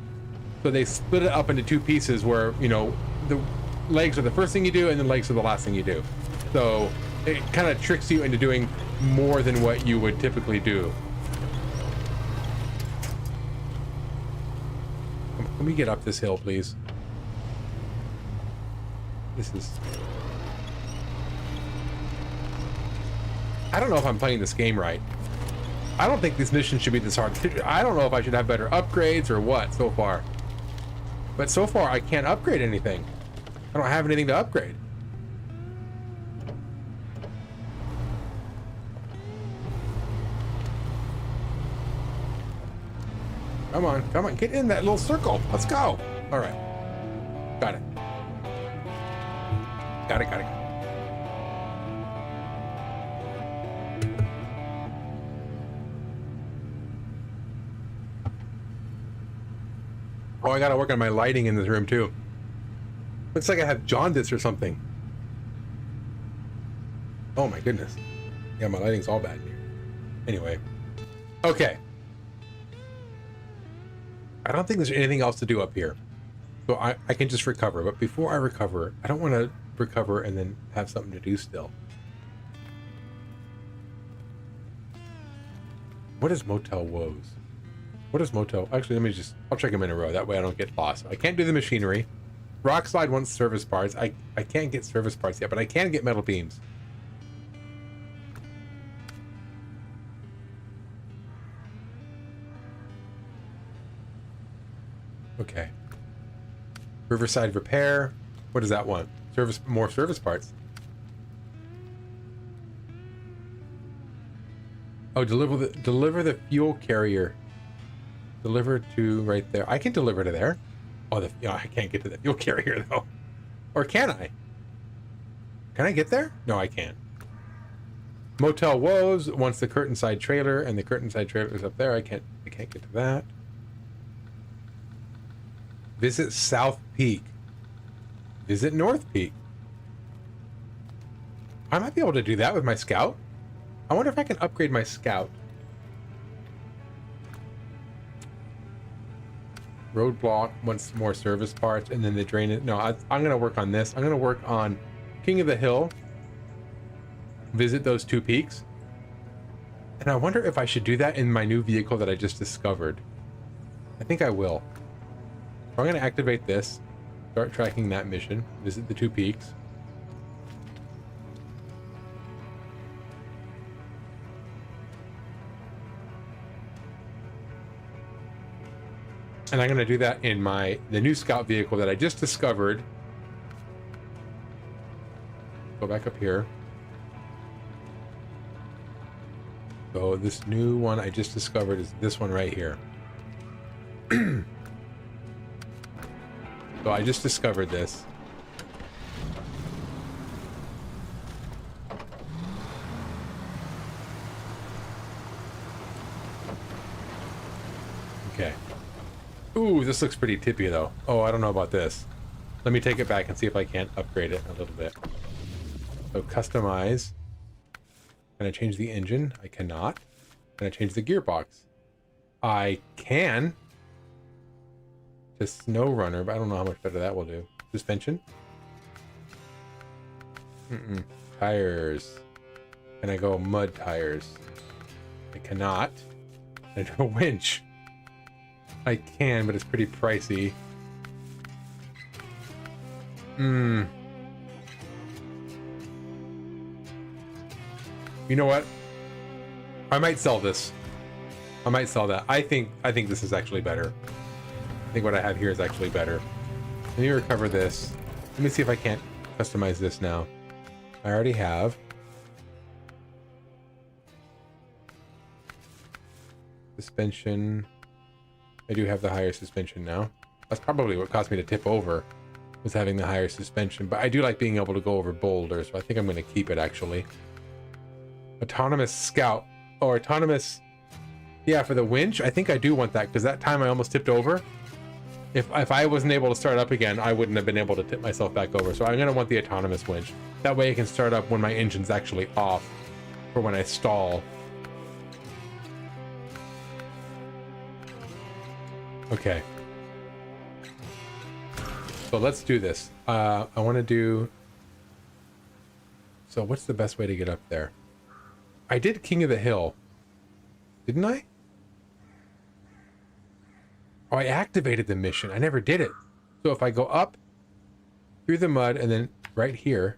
A: So they split it up into two pieces where, you know, the legs are the first thing you do and the legs are the last thing you do. So it kind of tricks you into doing more than what you would typically do. Can we get up this hill, please? This is... I don't know if I'm playing this game right. I don't think this mission should be this hard. I don't know if I should have better upgrades or what so far. But so far, I can't upgrade anything. I don't have anything to upgrade. Come on, come on, get in that little circle. Let's go. All right. Got it. Got it, got it. Oh, I gotta work on my lighting in this room too. Looks like I have jaundice or something. Oh my goodness. Yeah, my lighting's all bad in here. Anyway. Okay. I don't think there's anything else to do up here. So I can just recover. But before I recover, I don't want to recover and then have something to do still. What is Motel Woes? What is Motel? Actually, I'll check them in a row. That way I don't get lost. I can't do the machinery. Rockslide wants service parts. I can't get service parts yet, but I can get metal beams. Okay. Riverside repair. What does that want? More service parts. Oh, deliver the fuel carrier. Deliver to right there. I can deliver to there. Oh, I can't get to the fuel carrier though. Or can I? Can I get there? No, I can't. Motel Woes wants the curtain side trailer, and the curtain side trailer is up there. I can't get to that. Visit South Peak. Visit North Peak. I might be able to do that with my scout. I wonder if I can upgrade my scout. Roadblock wants more service parts, and then the drain it. No, I'm going to work on this. I'm going to work on King of the Hill. Visit those 2 peaks. And I wonder if I should do that in my new vehicle that I just discovered. I think I will. So I'm going to activate this. Start tracking that mission. Visit the 2 peaks. And I'm going to do that in the new scout vehicle that I just discovered. Go back up here. So this new one I just discovered is this one right here. So I just discovered this. Okay. Ooh, this looks pretty tippy though. Oh, I don't know about this. Let me take it back and see if I can't upgrade it a little bit. So customize. Can I change the engine? I cannot. Can I change the gearbox? I can. To SnowRunner, but I don't know how much better that will do. Suspension? Tires. Can I go mud tires? I cannot. Can I do a winch? I can, but it's pretty pricey. You know what? I might sell this. I might sell that. I think this is actually better. I think what I have here is actually better. Let me recover this. Let me see if I can't customize this now. I already have. Suspension. I do have the higher suspension now. That's probably what caused me to tip over, was having the higher suspension. But I do like being able to go over boulders, so I think I'm going to keep it actually. Autonomous scout. Or autonomous... Yeah, for the winch, I think I do want that, because that time I almost tipped over. If I wasn't able to start up again, I wouldn't have been able to tip myself back over. So I'm going to want the autonomous winch. That way I can start up when my engine's actually off, or when I stall. Okay. So let's do this. I want to do... So what's the best way to get up there? I did King of the Hill. Didn't I? Oh, I activated the mission. I never did it. So if I go up through the mud and then right here,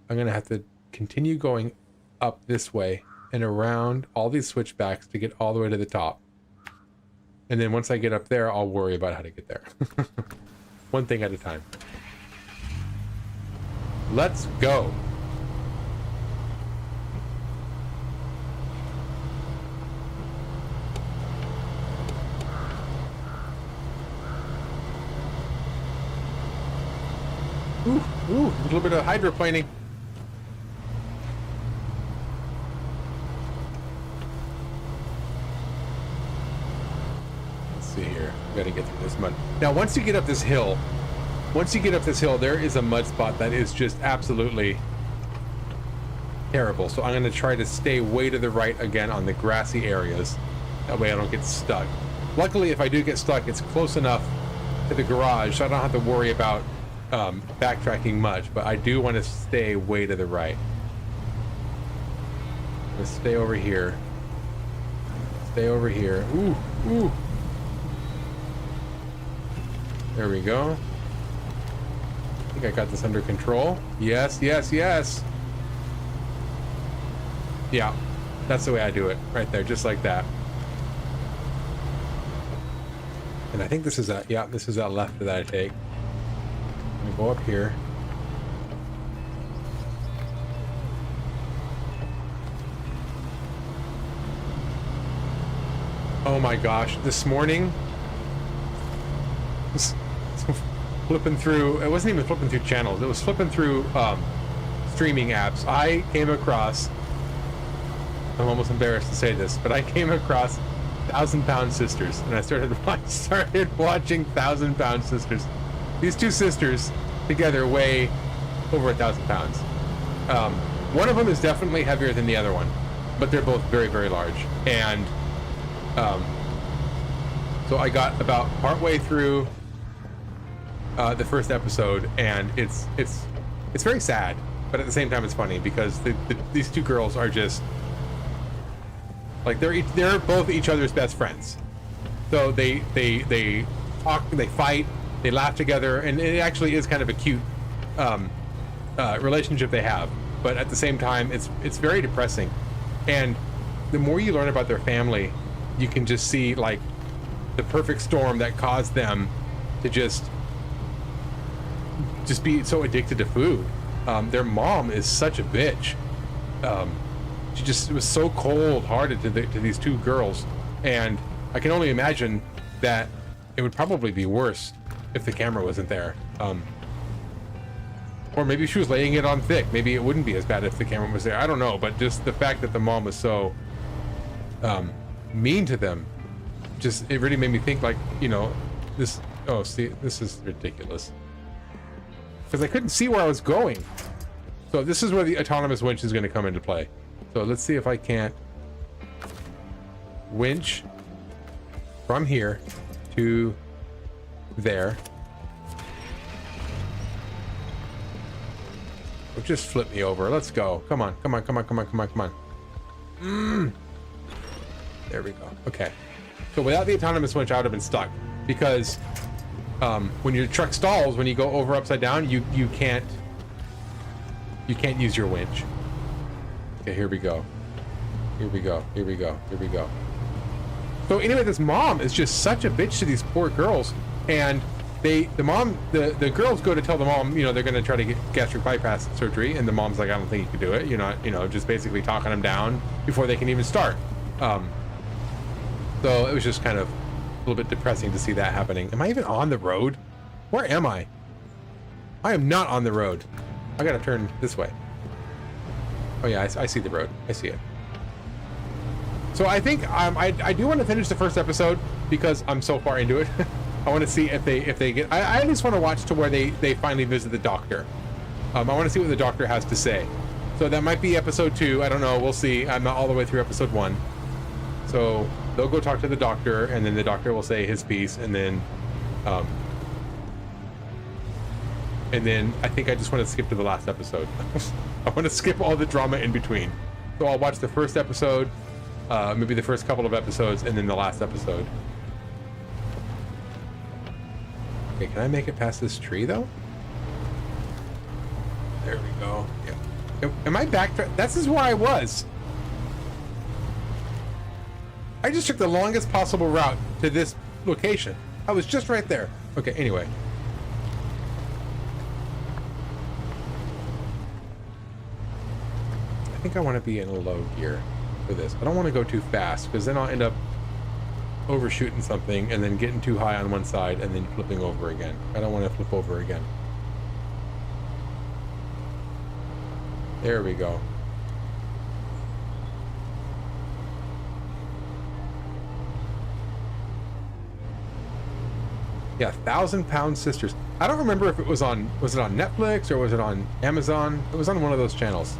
A: I'm going to have to continue going up this way and around all these switchbacks to get all the way to the top. And then once I get up there, I'll worry about how to get there. One thing at a time. Let's go. Ooh, a little bit of hydroplaning. Let's see here. We gotta get through this mud. Now, once you get up this hill, there is a mud spot that is just absolutely terrible. So I'm gonna try to stay way to the right again on the grassy areas. That way I don't get stuck. Luckily, if I do get stuck, it's close enough to the garage, so I don't have to worry about backtracking much, but I do want to stay way to the right. Let's stay over here. Stay over here. Ooh. There we go. I think I got this under control. Yes. Yeah, that's the way I do it. Right there, just like that. And I think this is that, yeah, this is that left that I take. I'm gonna go up here. Oh my gosh, this morning, flipping through, it wasn't even flipping through channels, it was flipping through streaming apps. I came across, I'm almost embarrassed to say this, but I came across 1,000 Pound Sisters, and I started watching 1,000 Pound Sisters. These two sisters together weigh over 1,000 pounds. One of them is definitely heavier than the other one, but they're both very, very large. And so I got about partway through the first episode, and it's very sad, but at the same time it's funny because these two girls are just like they're both each other's best friends. So they talk, they fight, they laugh together, and it actually is kind of a cute relationship they have. But at the same time, it's very depressing. And the more you learn about their family, you can just see like the perfect storm that caused them to just be so addicted to food. Their mom is such a bitch. She just was so cold-hearted to these two girls, and I can only imagine that it would probably be worse if the camera wasn't there. Or maybe she was laying it on thick. Maybe it wouldn't be as bad if the camera was there. I don't know, but just the fact that the mom was so mean to them, just it really made me think like, you know, this. Oh, see, this is ridiculous. Because I couldn't see where I was going. So this is where the autonomous winch is going to come into play. So let's see if I can't winch from here to there. Or just flip me over. Let's go. Come on, come on, come on, come on, come on, come on. There we go. Okay. So without the autonomous winch, I would have been stuck. Because when your truck stalls, when you go over upside down, you can't use your winch. Okay, here we go. Here we go. Here we go. Here we go. So anyway, this mom is just such a bitch to these poor girls, and the girls go to tell the mom, you know, they're going to try to get gastric bypass surgery, and the mom's like, I don't think you can do it. You're not, you know, just basically talking them down before they can even start. So it was just kind of a little bit depressing to see that happening. Am I even on the road? Where am I? I am not on the road. I gotta turn this way. Oh yeah, I see the road. I see it. So I think I do want to finish the first episode because I'm so far into it. I want to see if they get. I at least want to watch to where they finally visit the doctor. I want to see what the doctor has to say. So that might be episode 2. I don't know. We'll see. I'm not all the way through episode 1. So they'll go talk to the doctor, and then the doctor will say his piece, and then I think I just want to skip to the last episode. I want to skip all the drama in between. So I'll watch the first episode, maybe the first couple of episodes, and then the last episode. Okay, can I make it past this tree though? There we go. Yeah. Am I back? This is where I was. I just took the longest possible route to this location. I was just right there. Okay, anyway. I think I want to be in a low gear for this. I don't want to go too fast because then I'll end up overshooting something and then getting too high on one side and then flipping over again. I don't want to flip over again. There we go. Yeah, 1,000 Pound Sisters. I don't remember if it was on Netflix or was it on Amazon? It was on one of those channels.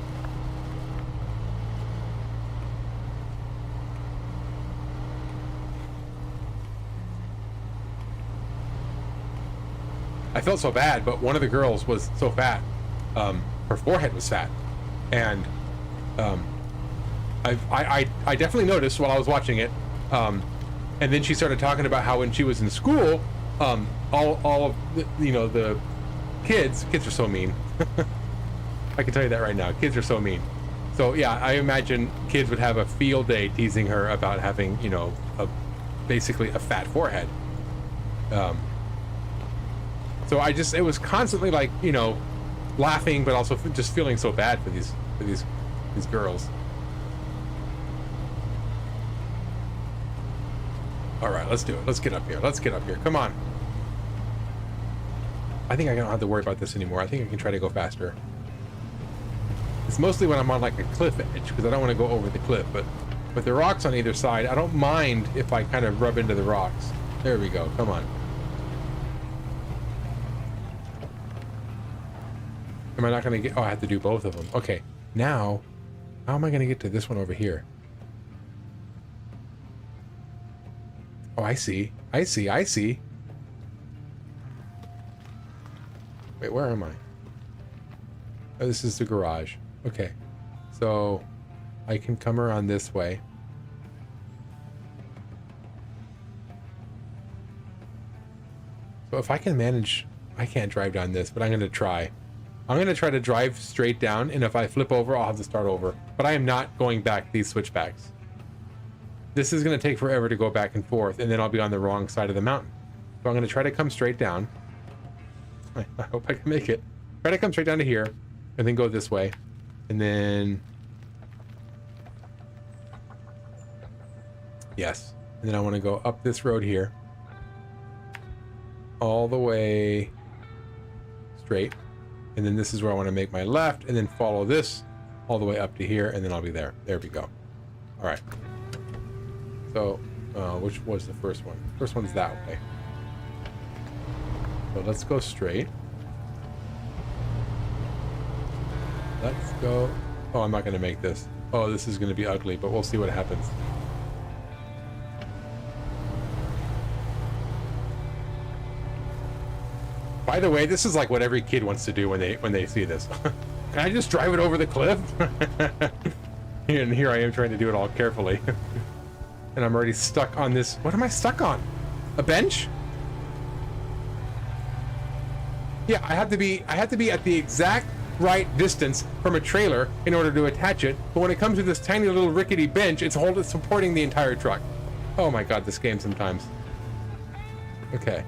A: I felt so bad, but one of the girls was so fat. Her forehead was fat, and I definitely noticed while I was watching it. And then she started talking about how when she was in school, all of the, you know, the kids are so mean. I can tell you that right now. Kids are so mean. So yeah, I imagine kids would have a field day teasing her about having, you know, basically a fat forehead. So it was constantly like, you know, laughing, but also just feeling so bad for these girls. All right, let's do it. Let's get up here. Let's get up here. Come on. I think I don't have to worry about this anymore. I think I can try to go faster. It's mostly when I'm on like a cliff edge because I don't want to go over the cliff, but with the rocks on either side, I don't mind if I kind of rub into the rocks. There we go. Come on. Am I not going to get... Oh, I have to do both of them. Okay. Now, how am I going to get to this one over here? Oh, I see. I see. I see. Wait, where am I? Oh, this is the garage. Okay. So, I can come around this way. So if I can manage... I can't drive down this, but I'm going to try. I'm going to try to drive straight down, and if I flip over, I'll have to start over. But I am not going back these switchbacks. This is going to take forever to go back and forth, and then I'll be on the wrong side of the mountain. So I'm going to try to come straight down. I hope I can make it. Try to come straight down to here, and then go this way. And then... Yes. And then I want to go up this road here. All the way straight. And then this is where I want to make my left, and then follow this all the way up to here, and then I'll be there. There we go. All right. So, which was the first one? First one's that way. So let's go straight. Let's go. Oh, I'm not going to make this. Oh, this is going to be ugly, but we'll see what happens. By the way, this is like what every kid wants to do when they see this. Can I just drive it over the cliff? And here I am trying to do it all carefully. And I'm already stuck on this. What am I stuck on? A bench? Yeah, I have to be at the exact right distance from a trailer in order to attach it. But when it comes to this tiny little rickety bench, it's supporting the entire truck. Oh my god, this game sometimes. Okay.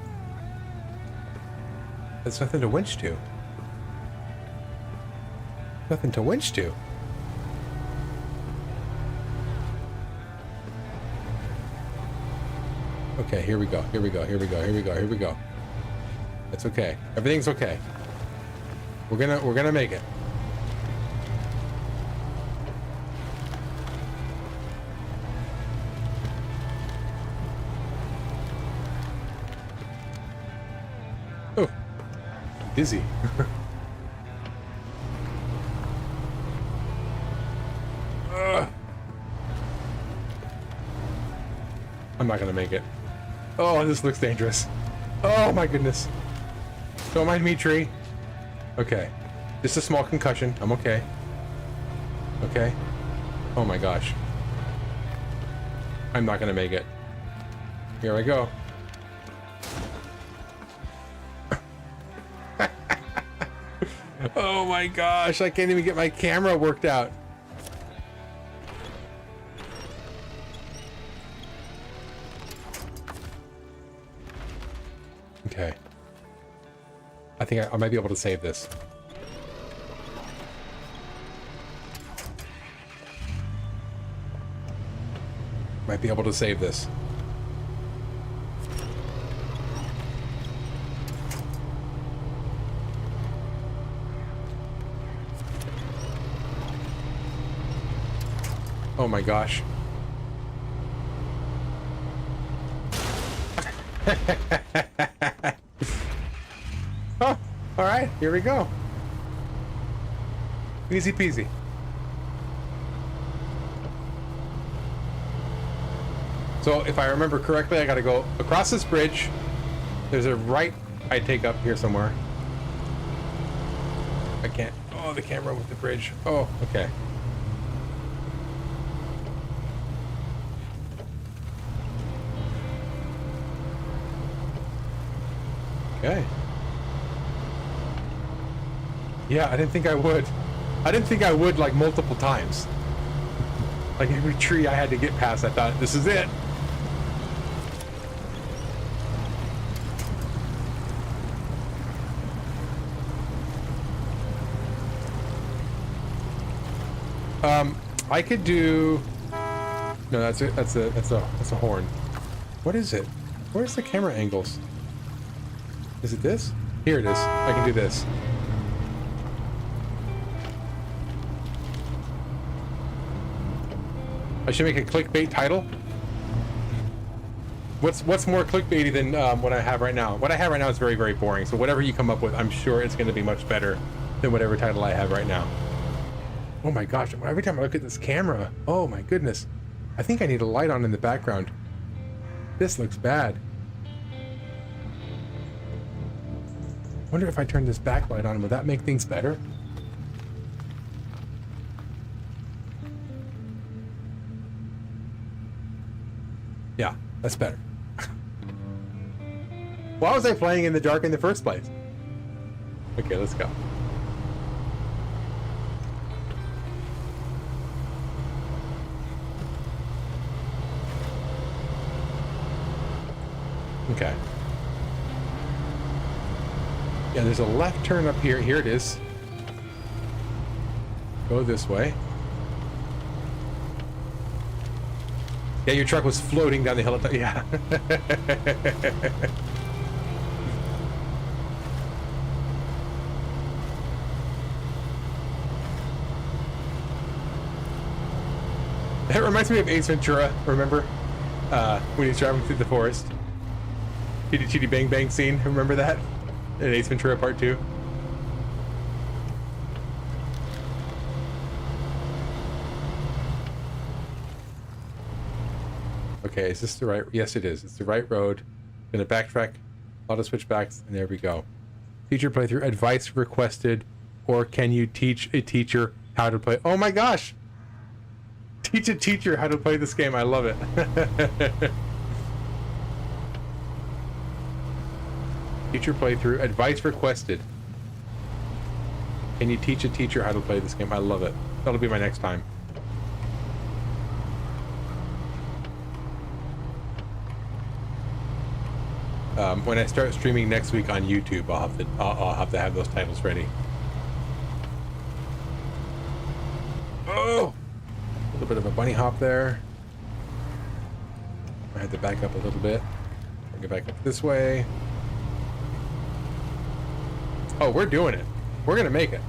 A: There's nothing to winch to. Nothing to winch to. Okay, here we go. Here we go. Here we go. Here we go. Here we go. It's okay. Everything's okay. We're gonna make it. Oh. Dizzy. I'm not gonna make it. Oh, this looks dangerous. Oh my goodness. Don't mind me, tree. Okay. Just a small concussion. I'm okay. Okay. Oh my gosh. I'm not gonna make it. Here I go. Oh my gosh, I can't even get my camera worked out. Okay. I think I might be able to save this. Might be able to save this. Oh my gosh. Oh, all right, here we go. Easy peasy. So if I remember correctly, I gotta go across this bridge. There's a right I take up here somewhere. I can't. Oh, the camera with the bridge. Oh, okay. Okay. Yeah, I didn't think I would. I didn't think I would like multiple times. Like every tree I had to get past, I thought, this is it. I could do. No, that's it. That's a horn. What is it? Where's the camera angles? Is it this? Here it is. I can do this. I should make a clickbait title. What's more clickbaity than what I have right now? What I have right now is very, very boring. So whatever you come up with, I'm sure it's going to be much better than whatever title I have right now. Oh my gosh, every time I look at this camera, oh my goodness. I think I need a light on in the background. This looks bad. Wonder if I turn this backlight on, would that make things better? Yeah, that's better. Why was I playing in the dark in the first place? Okay, let's go. Okay. Yeah, there's a left turn up here. Here it is. Go this way. Yeah, your truck was floating down the hill. Yeah. That reminds me of Ace Ventura, remember? When he's driving through the forest. Chitty Chitty Bang Bang scene, remember that? In Ace Ventura Part 2. Okay, is this the right? Yes, it is. It's the right road. Gonna backtrack, a lot of switchbacks, and there we go. Teacher playthrough, advice requested, or can you teach a teacher how to play? Oh my gosh! Teach a teacher how to play this game. I love it. Teacher playthrough, advice requested. Can you teach a teacher how to play this game? I love it. That'll be my next time. When I start streaming next week on YouTube, I'll have to have those titles ready. Oh! A little bit of a bunny hop there. I had to back up a little bit. Bring it back up this way. Oh, we're doing it. We're gonna make it.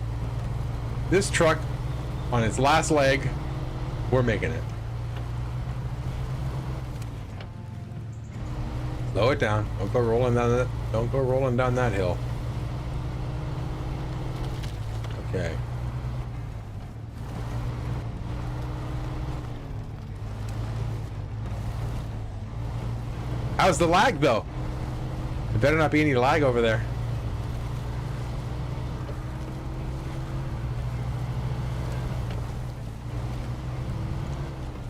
A: This truck, on its last leg, we're making it. Slow it down. Don't go rolling down that. Don't go rolling down that hill. Okay. How's the lag though? There better not be any lag over there.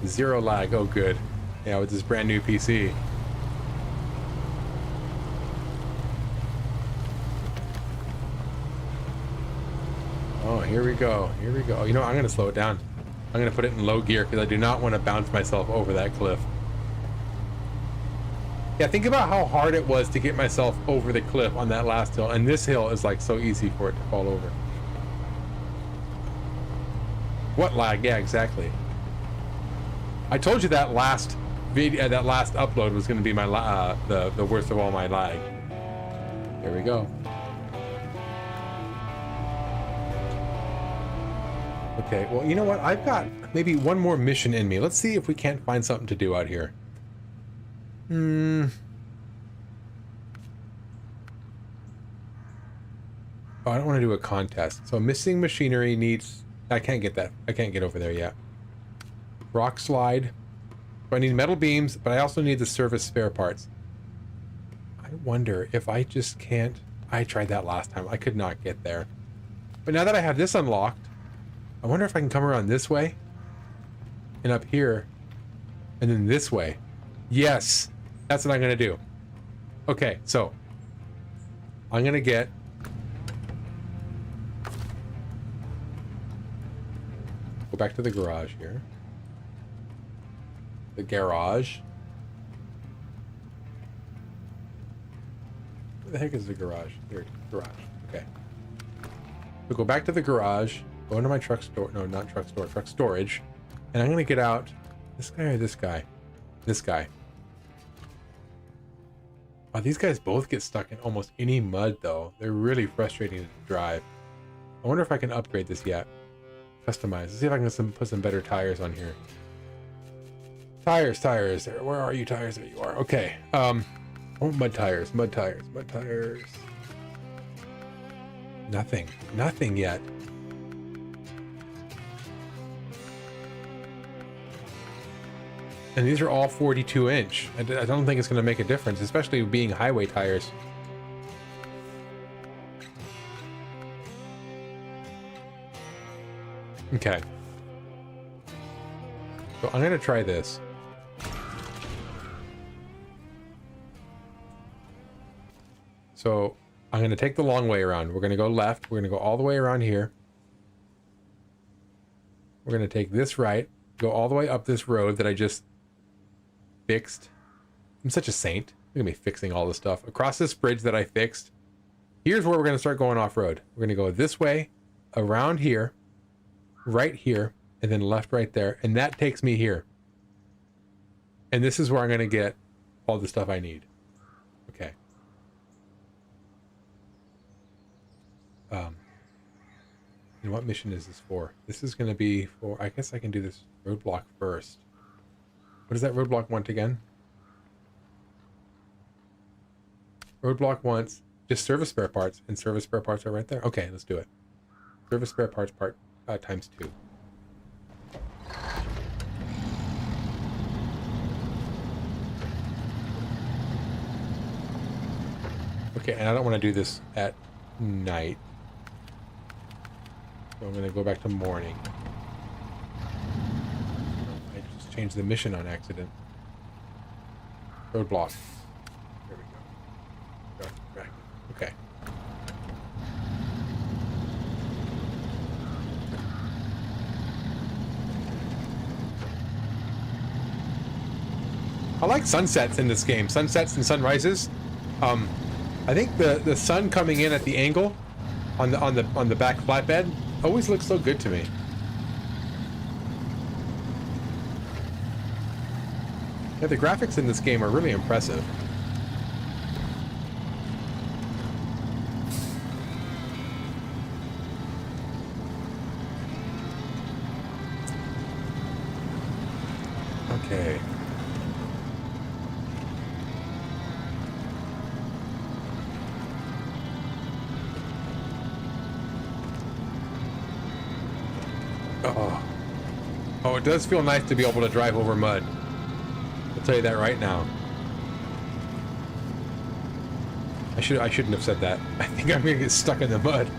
A: Zero lag. Oh, good. Yeah, with this brand new PC. Oh, here we go. Here we go. You know, I'm going to slow it down. I'm going to put it in low gear because I do not want to bounce myself over that cliff. Yeah, think about how hard it was to get myself over the cliff on that last hill. And this hill is like so easy for it to fall over. What lag? Yeah, exactly. I told you that last video, that last upload was going to be my the worst of all my lag. There we go. Okay, well, you know what? I've got maybe one more mission in me. Let's see if we can't find something to do out here. Oh, I don't want to do a contest. So missing machinery needs... I can't get that. I can't get over there yet. Rock slide. So I need metal beams, but I also need the service spare parts. I wonder if I just can't... I tried that last time. I could not get there. But now that I have this unlocked, I wonder if I can come around this way and up here and then this way. Yes, that's what I'm going to do. Okay, so I'm going to get... Go back to the garage here. The garage. Where the heck is the garage? Here, garage. Okay. So go back to the garage. Go into my truck store. No, not truck store. Truck storage. And I'm going to get out this guy or this guy? This guy. Oh, these guys both get stuck in almost any mud, though. They're really frustrating to drive. I wonder if I can upgrade this yet. Customize. Let's see if I can put some better tires on here. Tires. Where are you, tires? There you are. Okay. Oh, mud tires. Nothing yet. And these are all 42-inch. I don't think it's going to make a difference, especially being highway tires. Okay. So I'm going to try this. So I'm going to take the long way around. We're going to go left. We're going to go all the way around here. We're going to take this right, go all the way up this road that I just fixed. I'm such a saint. I'm going to be fixing all this stuff. Across this bridge that I fixed. Here's where we're going to start going off-road. We're going to go this way, around here, right here, and then left right there. And that takes me here. And this is where I'm going to get all the stuff I need. Okay. And what mission is this for? This is going to be for... I guess I can do this roadblock first. What does that roadblock want again? Roadblock wants just service spare parts, and service spare parts are right there. Okay, let's do it. Service spare parts part times 2. Okay, and I don't want to do this at night. So I'm going to go back to morning. I just changed the mission on accident. Roadblock. There we go. Back. Okay. I like sunsets in this game. Sunsets and sunrises. I think the sun coming in at the angle on the back flatbed always looks so good to me. Yeah, the graphics in this game are really impressive. Okay. Oh, it does feel nice to be able to drive over mud. I'll tell you that right now. I shouldn't have said that. I think I'm gonna get stuck in the mud.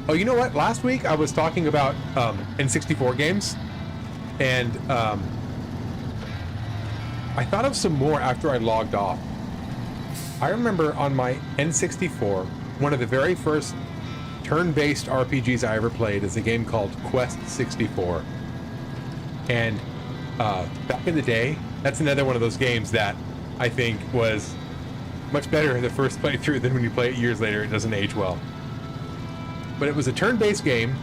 A: Oh, you know what? Last week I was talking about N64 games, and I thought of some more after I logged off. I remember on my N64, one of the very first turn-based RPGs I ever played is a game called Quest 64. And back in the day, that's another one of those games that I think was much better in the first playthrough than when you play it years later. It doesn't age well. But it was a turn-based game.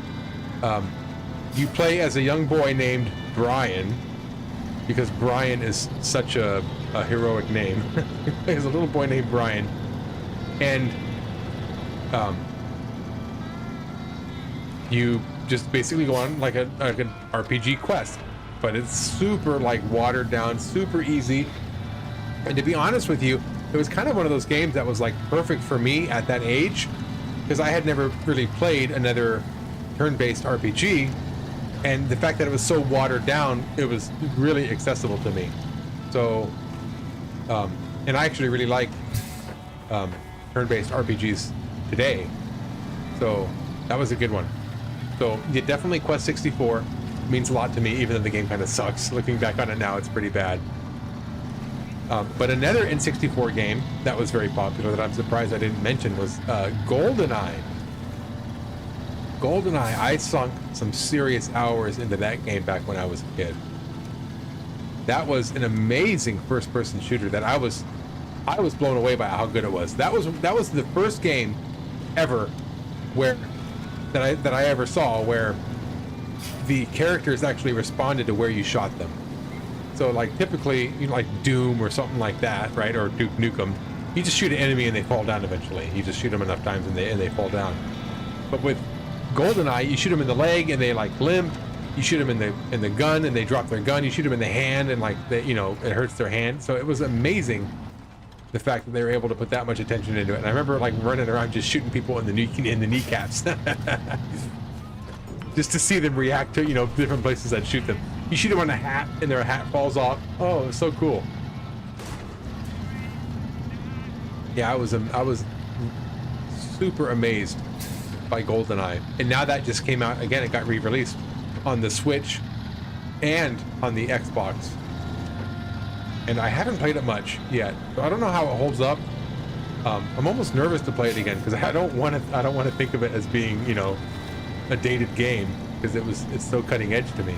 A: You play as a young boy named Brian, because Brian is such a heroic name. There's a little boy named Brian, and you just basically go on like an RPG quest, but it's super like watered down, super easy. And to be honest with you, it was kind of one of those games that was like perfect for me at that age, because I had never really played another turn-based RPG, and the fact that it was so watered down, it was really accessible to me. So, and I actually really like turn-based RPGs today, so that was a good one. So yeah, definitely Quest 64 means a lot to me, even though the game kind of sucks. Looking back on it now, it's pretty bad. But another N64 game that was very popular that I'm surprised I didn't mention was Goldeneye. Goldeneye, I sunk some serious hours into that game back when I was a kid. That was an amazing first-person shooter that I was blown away by how good it was. That was the first game ever that I ever saw where the characters actually responded to where you shot them. So like typically, you know, like Doom or something like that, right? Or Duke Nukem, you just shoot an enemy and they fall down eventually. You just shoot them enough times and they fall down. But with Goldeneye, you shoot them in the leg and they like limp. You shoot them in the gun and they drop their gun. You shoot them in the hand and like you know, it hurts their hand. So it was amazing the fact that they were able to put that much attention into it. And I remember like running around just shooting people in the kneecaps, just to see them react to, you know, different places I'd shoot them. You shoot them on a hat and their hat falls off. Oh, it was so cool. Yeah, I was super amazed by Goldeneye. And now that just came out again, it got re-released on the Switch and on the Xbox. And I haven't played it much yet, so I don't know how it holds up. I'm almost nervous to play it again because I don't want to think of it as being, you know, a dated game, because it's so cutting edge to me.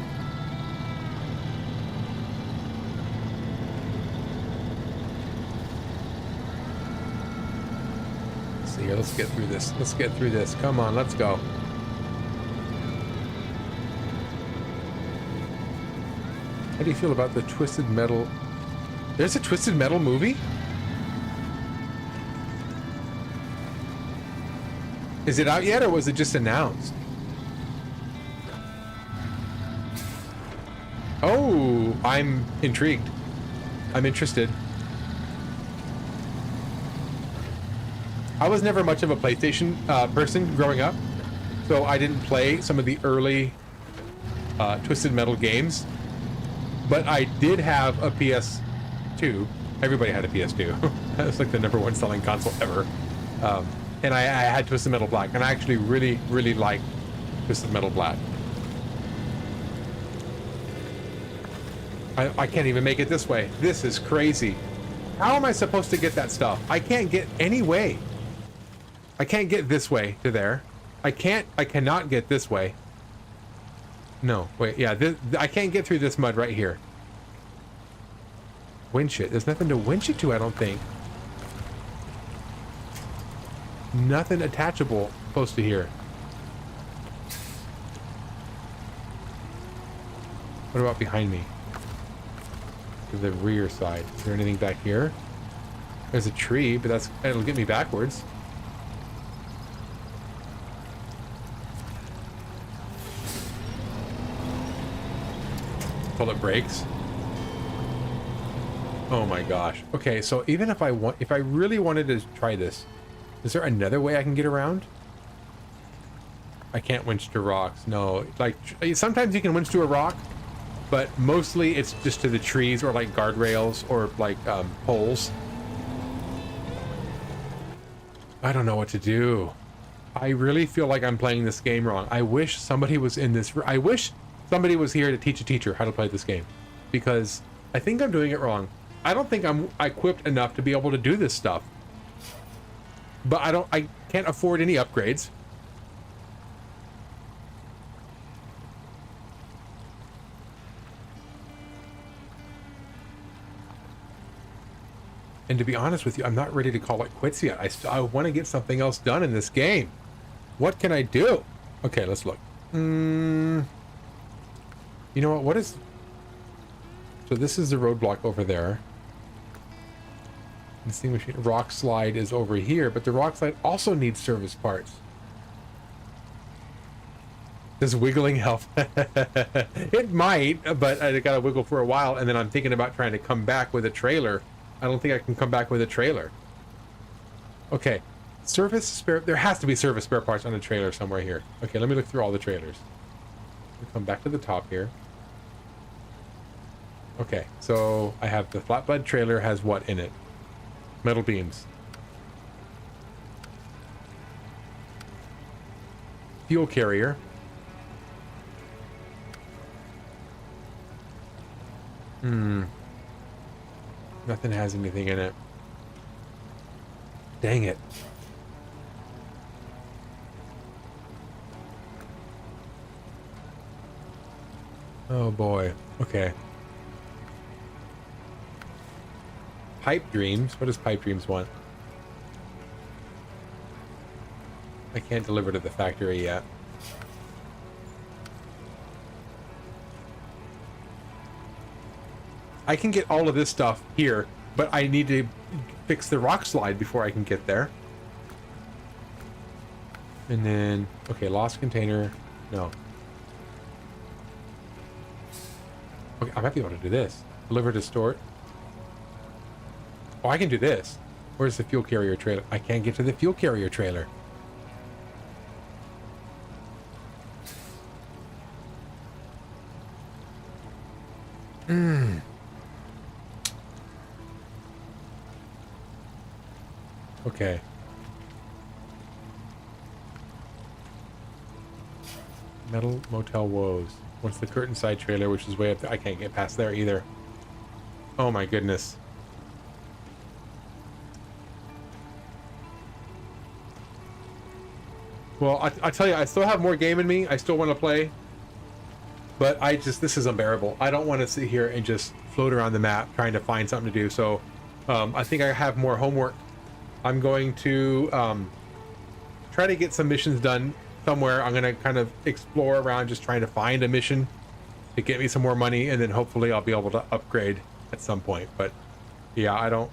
A: Let's see here, let's get through this. Let's get through this. Come on, let's go. How do you feel about the Twisted Metal? There's a Twisted Metal movie? Is it out yet, or was it just announced? Oh, I'm intrigued. I'm interested. I was never much of a PlayStation person growing up, so I didn't play some of the early Twisted Metal games. But I did have a PS2. Everybody had a PS2. That was like the #1 selling console ever. And I had Twisted Metal Black, and I actually really liked Twisted Metal Black. I can't even make it this way. This is crazy. How am I supposed to get that stuff? I can't get any way. I can't get this way to there. I cannot get this way. No, wait, yeah, I can't get through this mud right here. Winch it. There's nothing to winch it to, I don't think. Nothing attachable close to here. What about behind me? To the rear side. Is there anything back here? There's a tree, but it'll get me backwards. Until it breaks. Oh my gosh. Okay, so even if I really wanted to try this, is there another way I can get around? I can't winch to rocks. No, like sometimes you can winch to a rock, but mostly it's just to the trees or like guardrails or like poles. I don't know what to do. I really feel like I'm playing this game wrong. I wish somebody was in this. I wish somebody was here to teach a teacher how to play this game, because I think I'm doing it wrong. I don't think I'm equipped enough to be able to do this stuff. But I can't afford any upgrades. And to be honest with you, I'm not ready to call it quits yet. I want to get something else done in this game. What can I do? Okay, let's look. You know what? What is... So this is the roadblock over there. Distinguishing rock slide is over here, but the rock slide also needs service parts. Does wiggling help? It might, but I gotta wiggle for a while, and then I'm thinking about trying to come back with a trailer. I don't think I can come back with a trailer. Okay, service spare. There has to be service spare parts on a trailer somewhere here. Okay, let me look through all the trailers. We'll come back to the top here. Okay, so I have the flatbed trailer has what in it? Metal beams. Fuel carrier. Nothing has anything in it. Dang it. Oh boy. Okay. Pipe Dreams. What does Pipe Dreams want? I can't deliver to the factory yet. I can get all of this stuff here, but I need to fix the rock slide before I can get there. And then, okay, lost container. No. Okay, I might be able to do this. Deliver to store. Oh, I can do this. Where's the fuel carrier trailer? I can't get to the fuel carrier trailer. Okay. Metal Motel Woes. What's the curtain side trailer, which is way up there? I can't get past there either. Oh my goodness. Well, I tell you, I still have more game in me. I still want to play. But this is unbearable. I don't want to sit here and just float around the map trying to find something to do. So I think I have more homework. I'm going to try to get some missions done somewhere. I'm going to kind of explore around just trying to find a mission to get me some more money. And then hopefully I'll be able to upgrade at some point. But yeah, I don't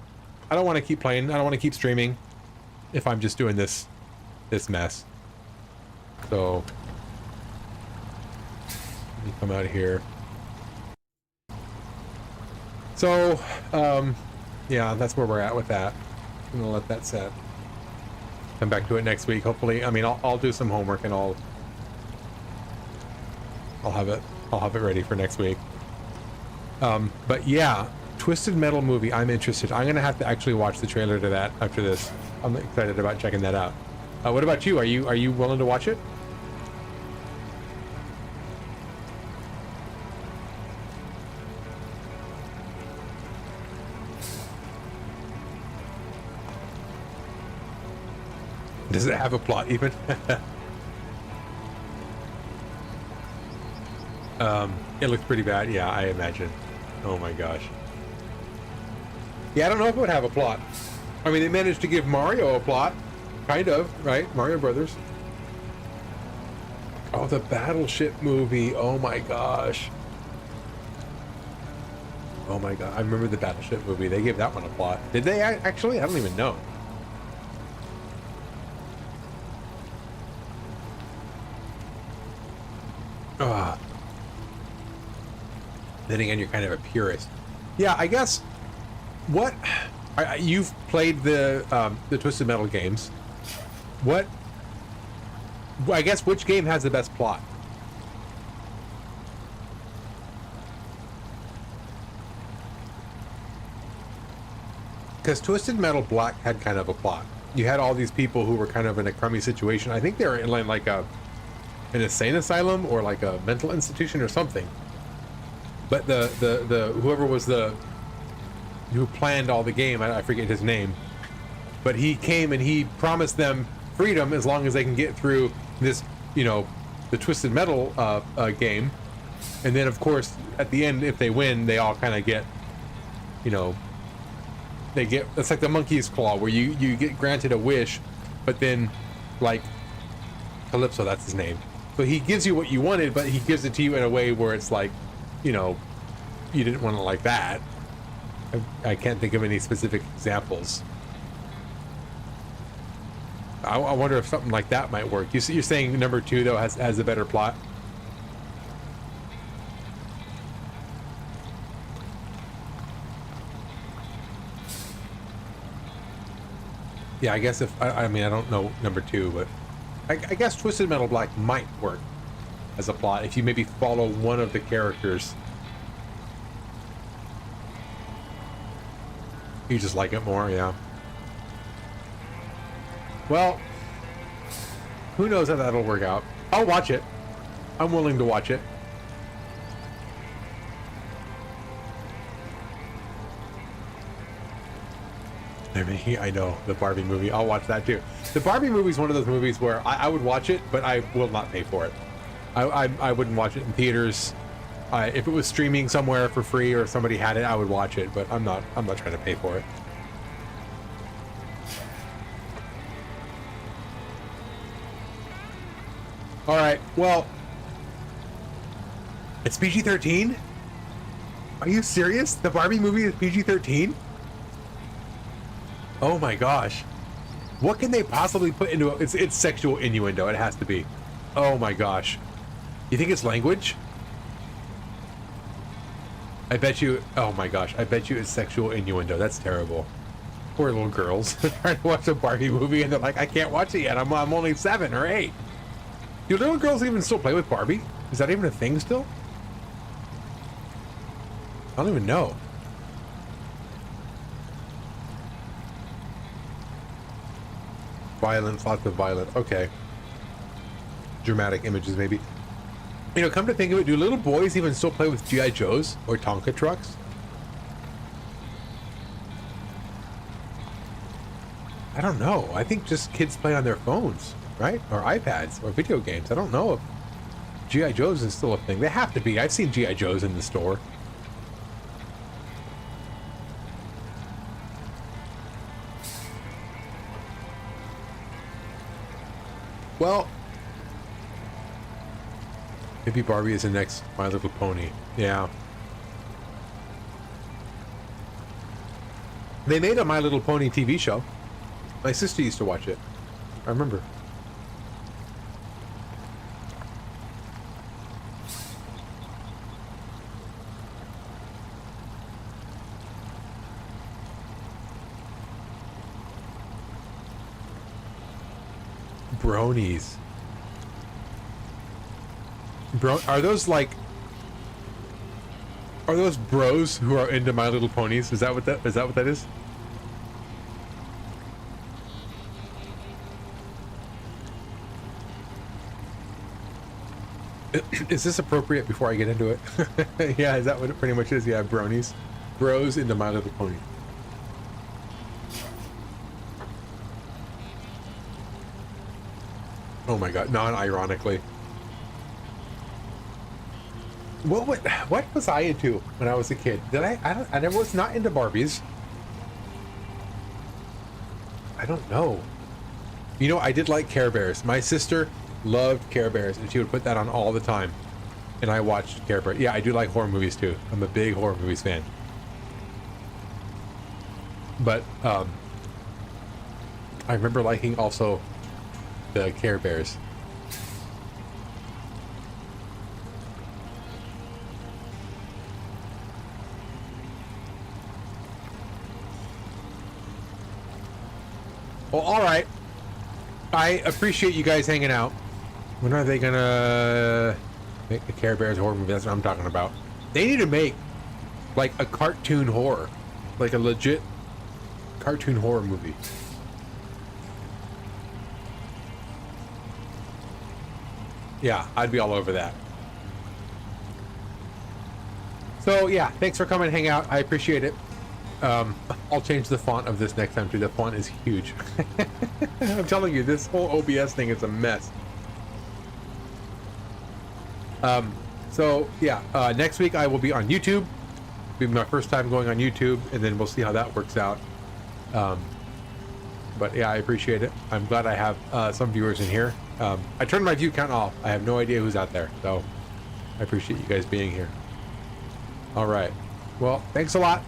A: want to keep playing. I don't want to keep streaming if I'm just doing this mess. So let me come out of here. So yeah, that's where we're at with that. I'm gonna let that set. Come back to it next week. Hopefully, I mean, I'll do some homework and I'll have it ready for next week. But yeah, Twisted Metal movie. I'm interested. I'm gonna have to actually watch the trailer to that after this. I'm excited about checking that out. What about you? Are you willing to watch it? Does it have a plot even? It looks pretty bad. Yeah, I imagine. Oh my gosh. Yeah, I don't know if it would have a plot. I mean, they managed to give Mario a plot. Kind of, right? Mario Brothers. Oh, the Battleship movie. Oh my gosh. Oh my god. I remember the Battleship movie. They gave that one a plot. Did they actually? I don't even know. Ah. Then again, you're kind of a purist. Yeah, I guess. What? You've played the Twisted Metal games. What? I guess which game has the best plot? Because Twisted Metal Black had kind of a plot. You had all these people who were kind of in a crummy situation. I think they were in like an insane asylum or like a mental institution or something. But the whoever was who planned all the game, I forget his name, but he came and he promised them freedom as long as they can get through this, the Twisted Metal game. And then of course at the end, if they win, they all kind of get, it's like the monkey's claw where you get granted a wish, but then like Calypso, that's his name. So he gives you what you wanted, but he gives it to you in a way where it's like, you didn't want it like that. I can't think of any specific examples. I wonder if something like that might work. You're saying number 2 though has a better plot. Yeah, I guess I mean I don't know number 2, but I guess Twisted Metal Black might work as a plot if you maybe follow one of the characters. You just like it more, yeah. Well, who knows how that'll work out. I'll watch it. I'm willing to watch it. I know, the Barbie movie. I'll watch that too. The Barbie movie is one of those movies where I would watch it, but I will not pay for it. I wouldn't watch it in theaters. If it was streaming somewhere for free or somebody had it, I would watch it, but I'm not trying to pay for it. All right, well, it's PG-13. Are you serious? The Barbie movie is PG-13? Oh my gosh. What can they possibly put into it? It's sexual innuendo. It has to be. Oh my gosh. You think it's language? I bet you. Oh my gosh. I bet you it's sexual innuendo. That's terrible. Poor little girls trying to watch a Barbie movie and they're like, I can't watch it yet. I'm only 7 or 8. Do little girls even still play with Barbie? Is that even a thing still? I don't even know. Violence, lots of violence. Okay. Dramatic images, maybe. You know, come to think of it, do little boys even still play with G.I. Joes or Tonka trucks? I don't know. I think just kids play on their phones, right? Or iPads or video games. I don't know if G.I. Joes is still a thing. They have to be. I've seen G.I. Joes in the store. Well, maybe Barbie is the next My Little Pony. Yeah. They made a My Little Pony TV show. My sister used to watch it. I remember. Bronies. Are those like... Are those bros who are into My Little Ponies? Is that what that is? Is this appropriate before I get into it? Yeah, is that what it pretty much is? Yeah, bronies. Bros into My Little Pony. Oh my god, non-ironically. What was I into when I was a kid? I never was not into Barbies. I don't know. You know, I did like Care Bears. My sister loved Care Bears and she would put that on all the time. And I watched Care Bears. Yeah, I do like horror movies too. I'm a big horror movies fan. But I remember liking also the Care Bears. Well, all right. I appreciate you guys hanging out. When are they gonna make the Care Bears horror movie? That's what I'm talking about. They need to make like a cartoon horror, like a legit cartoon horror movie. Yeah, I'd be all over that. So yeah, thanks for coming and hang out. I appreciate it. I'll change the font of this next time too. The font is huge. I'm telling you, this whole OBS thing is a mess. So yeah, next week I will be on YouTube. It'll be my first time going on YouTube, and then we'll see how that works out. But yeah, I appreciate it. I'm glad I have some viewers in here. I turned my view count off. I have no idea who's out there, so I appreciate you guys being here. All right. Well, thanks a lot.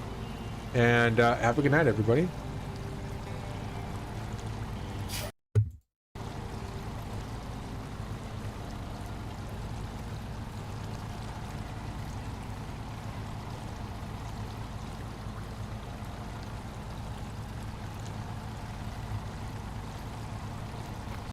A: And have a good night, everybody.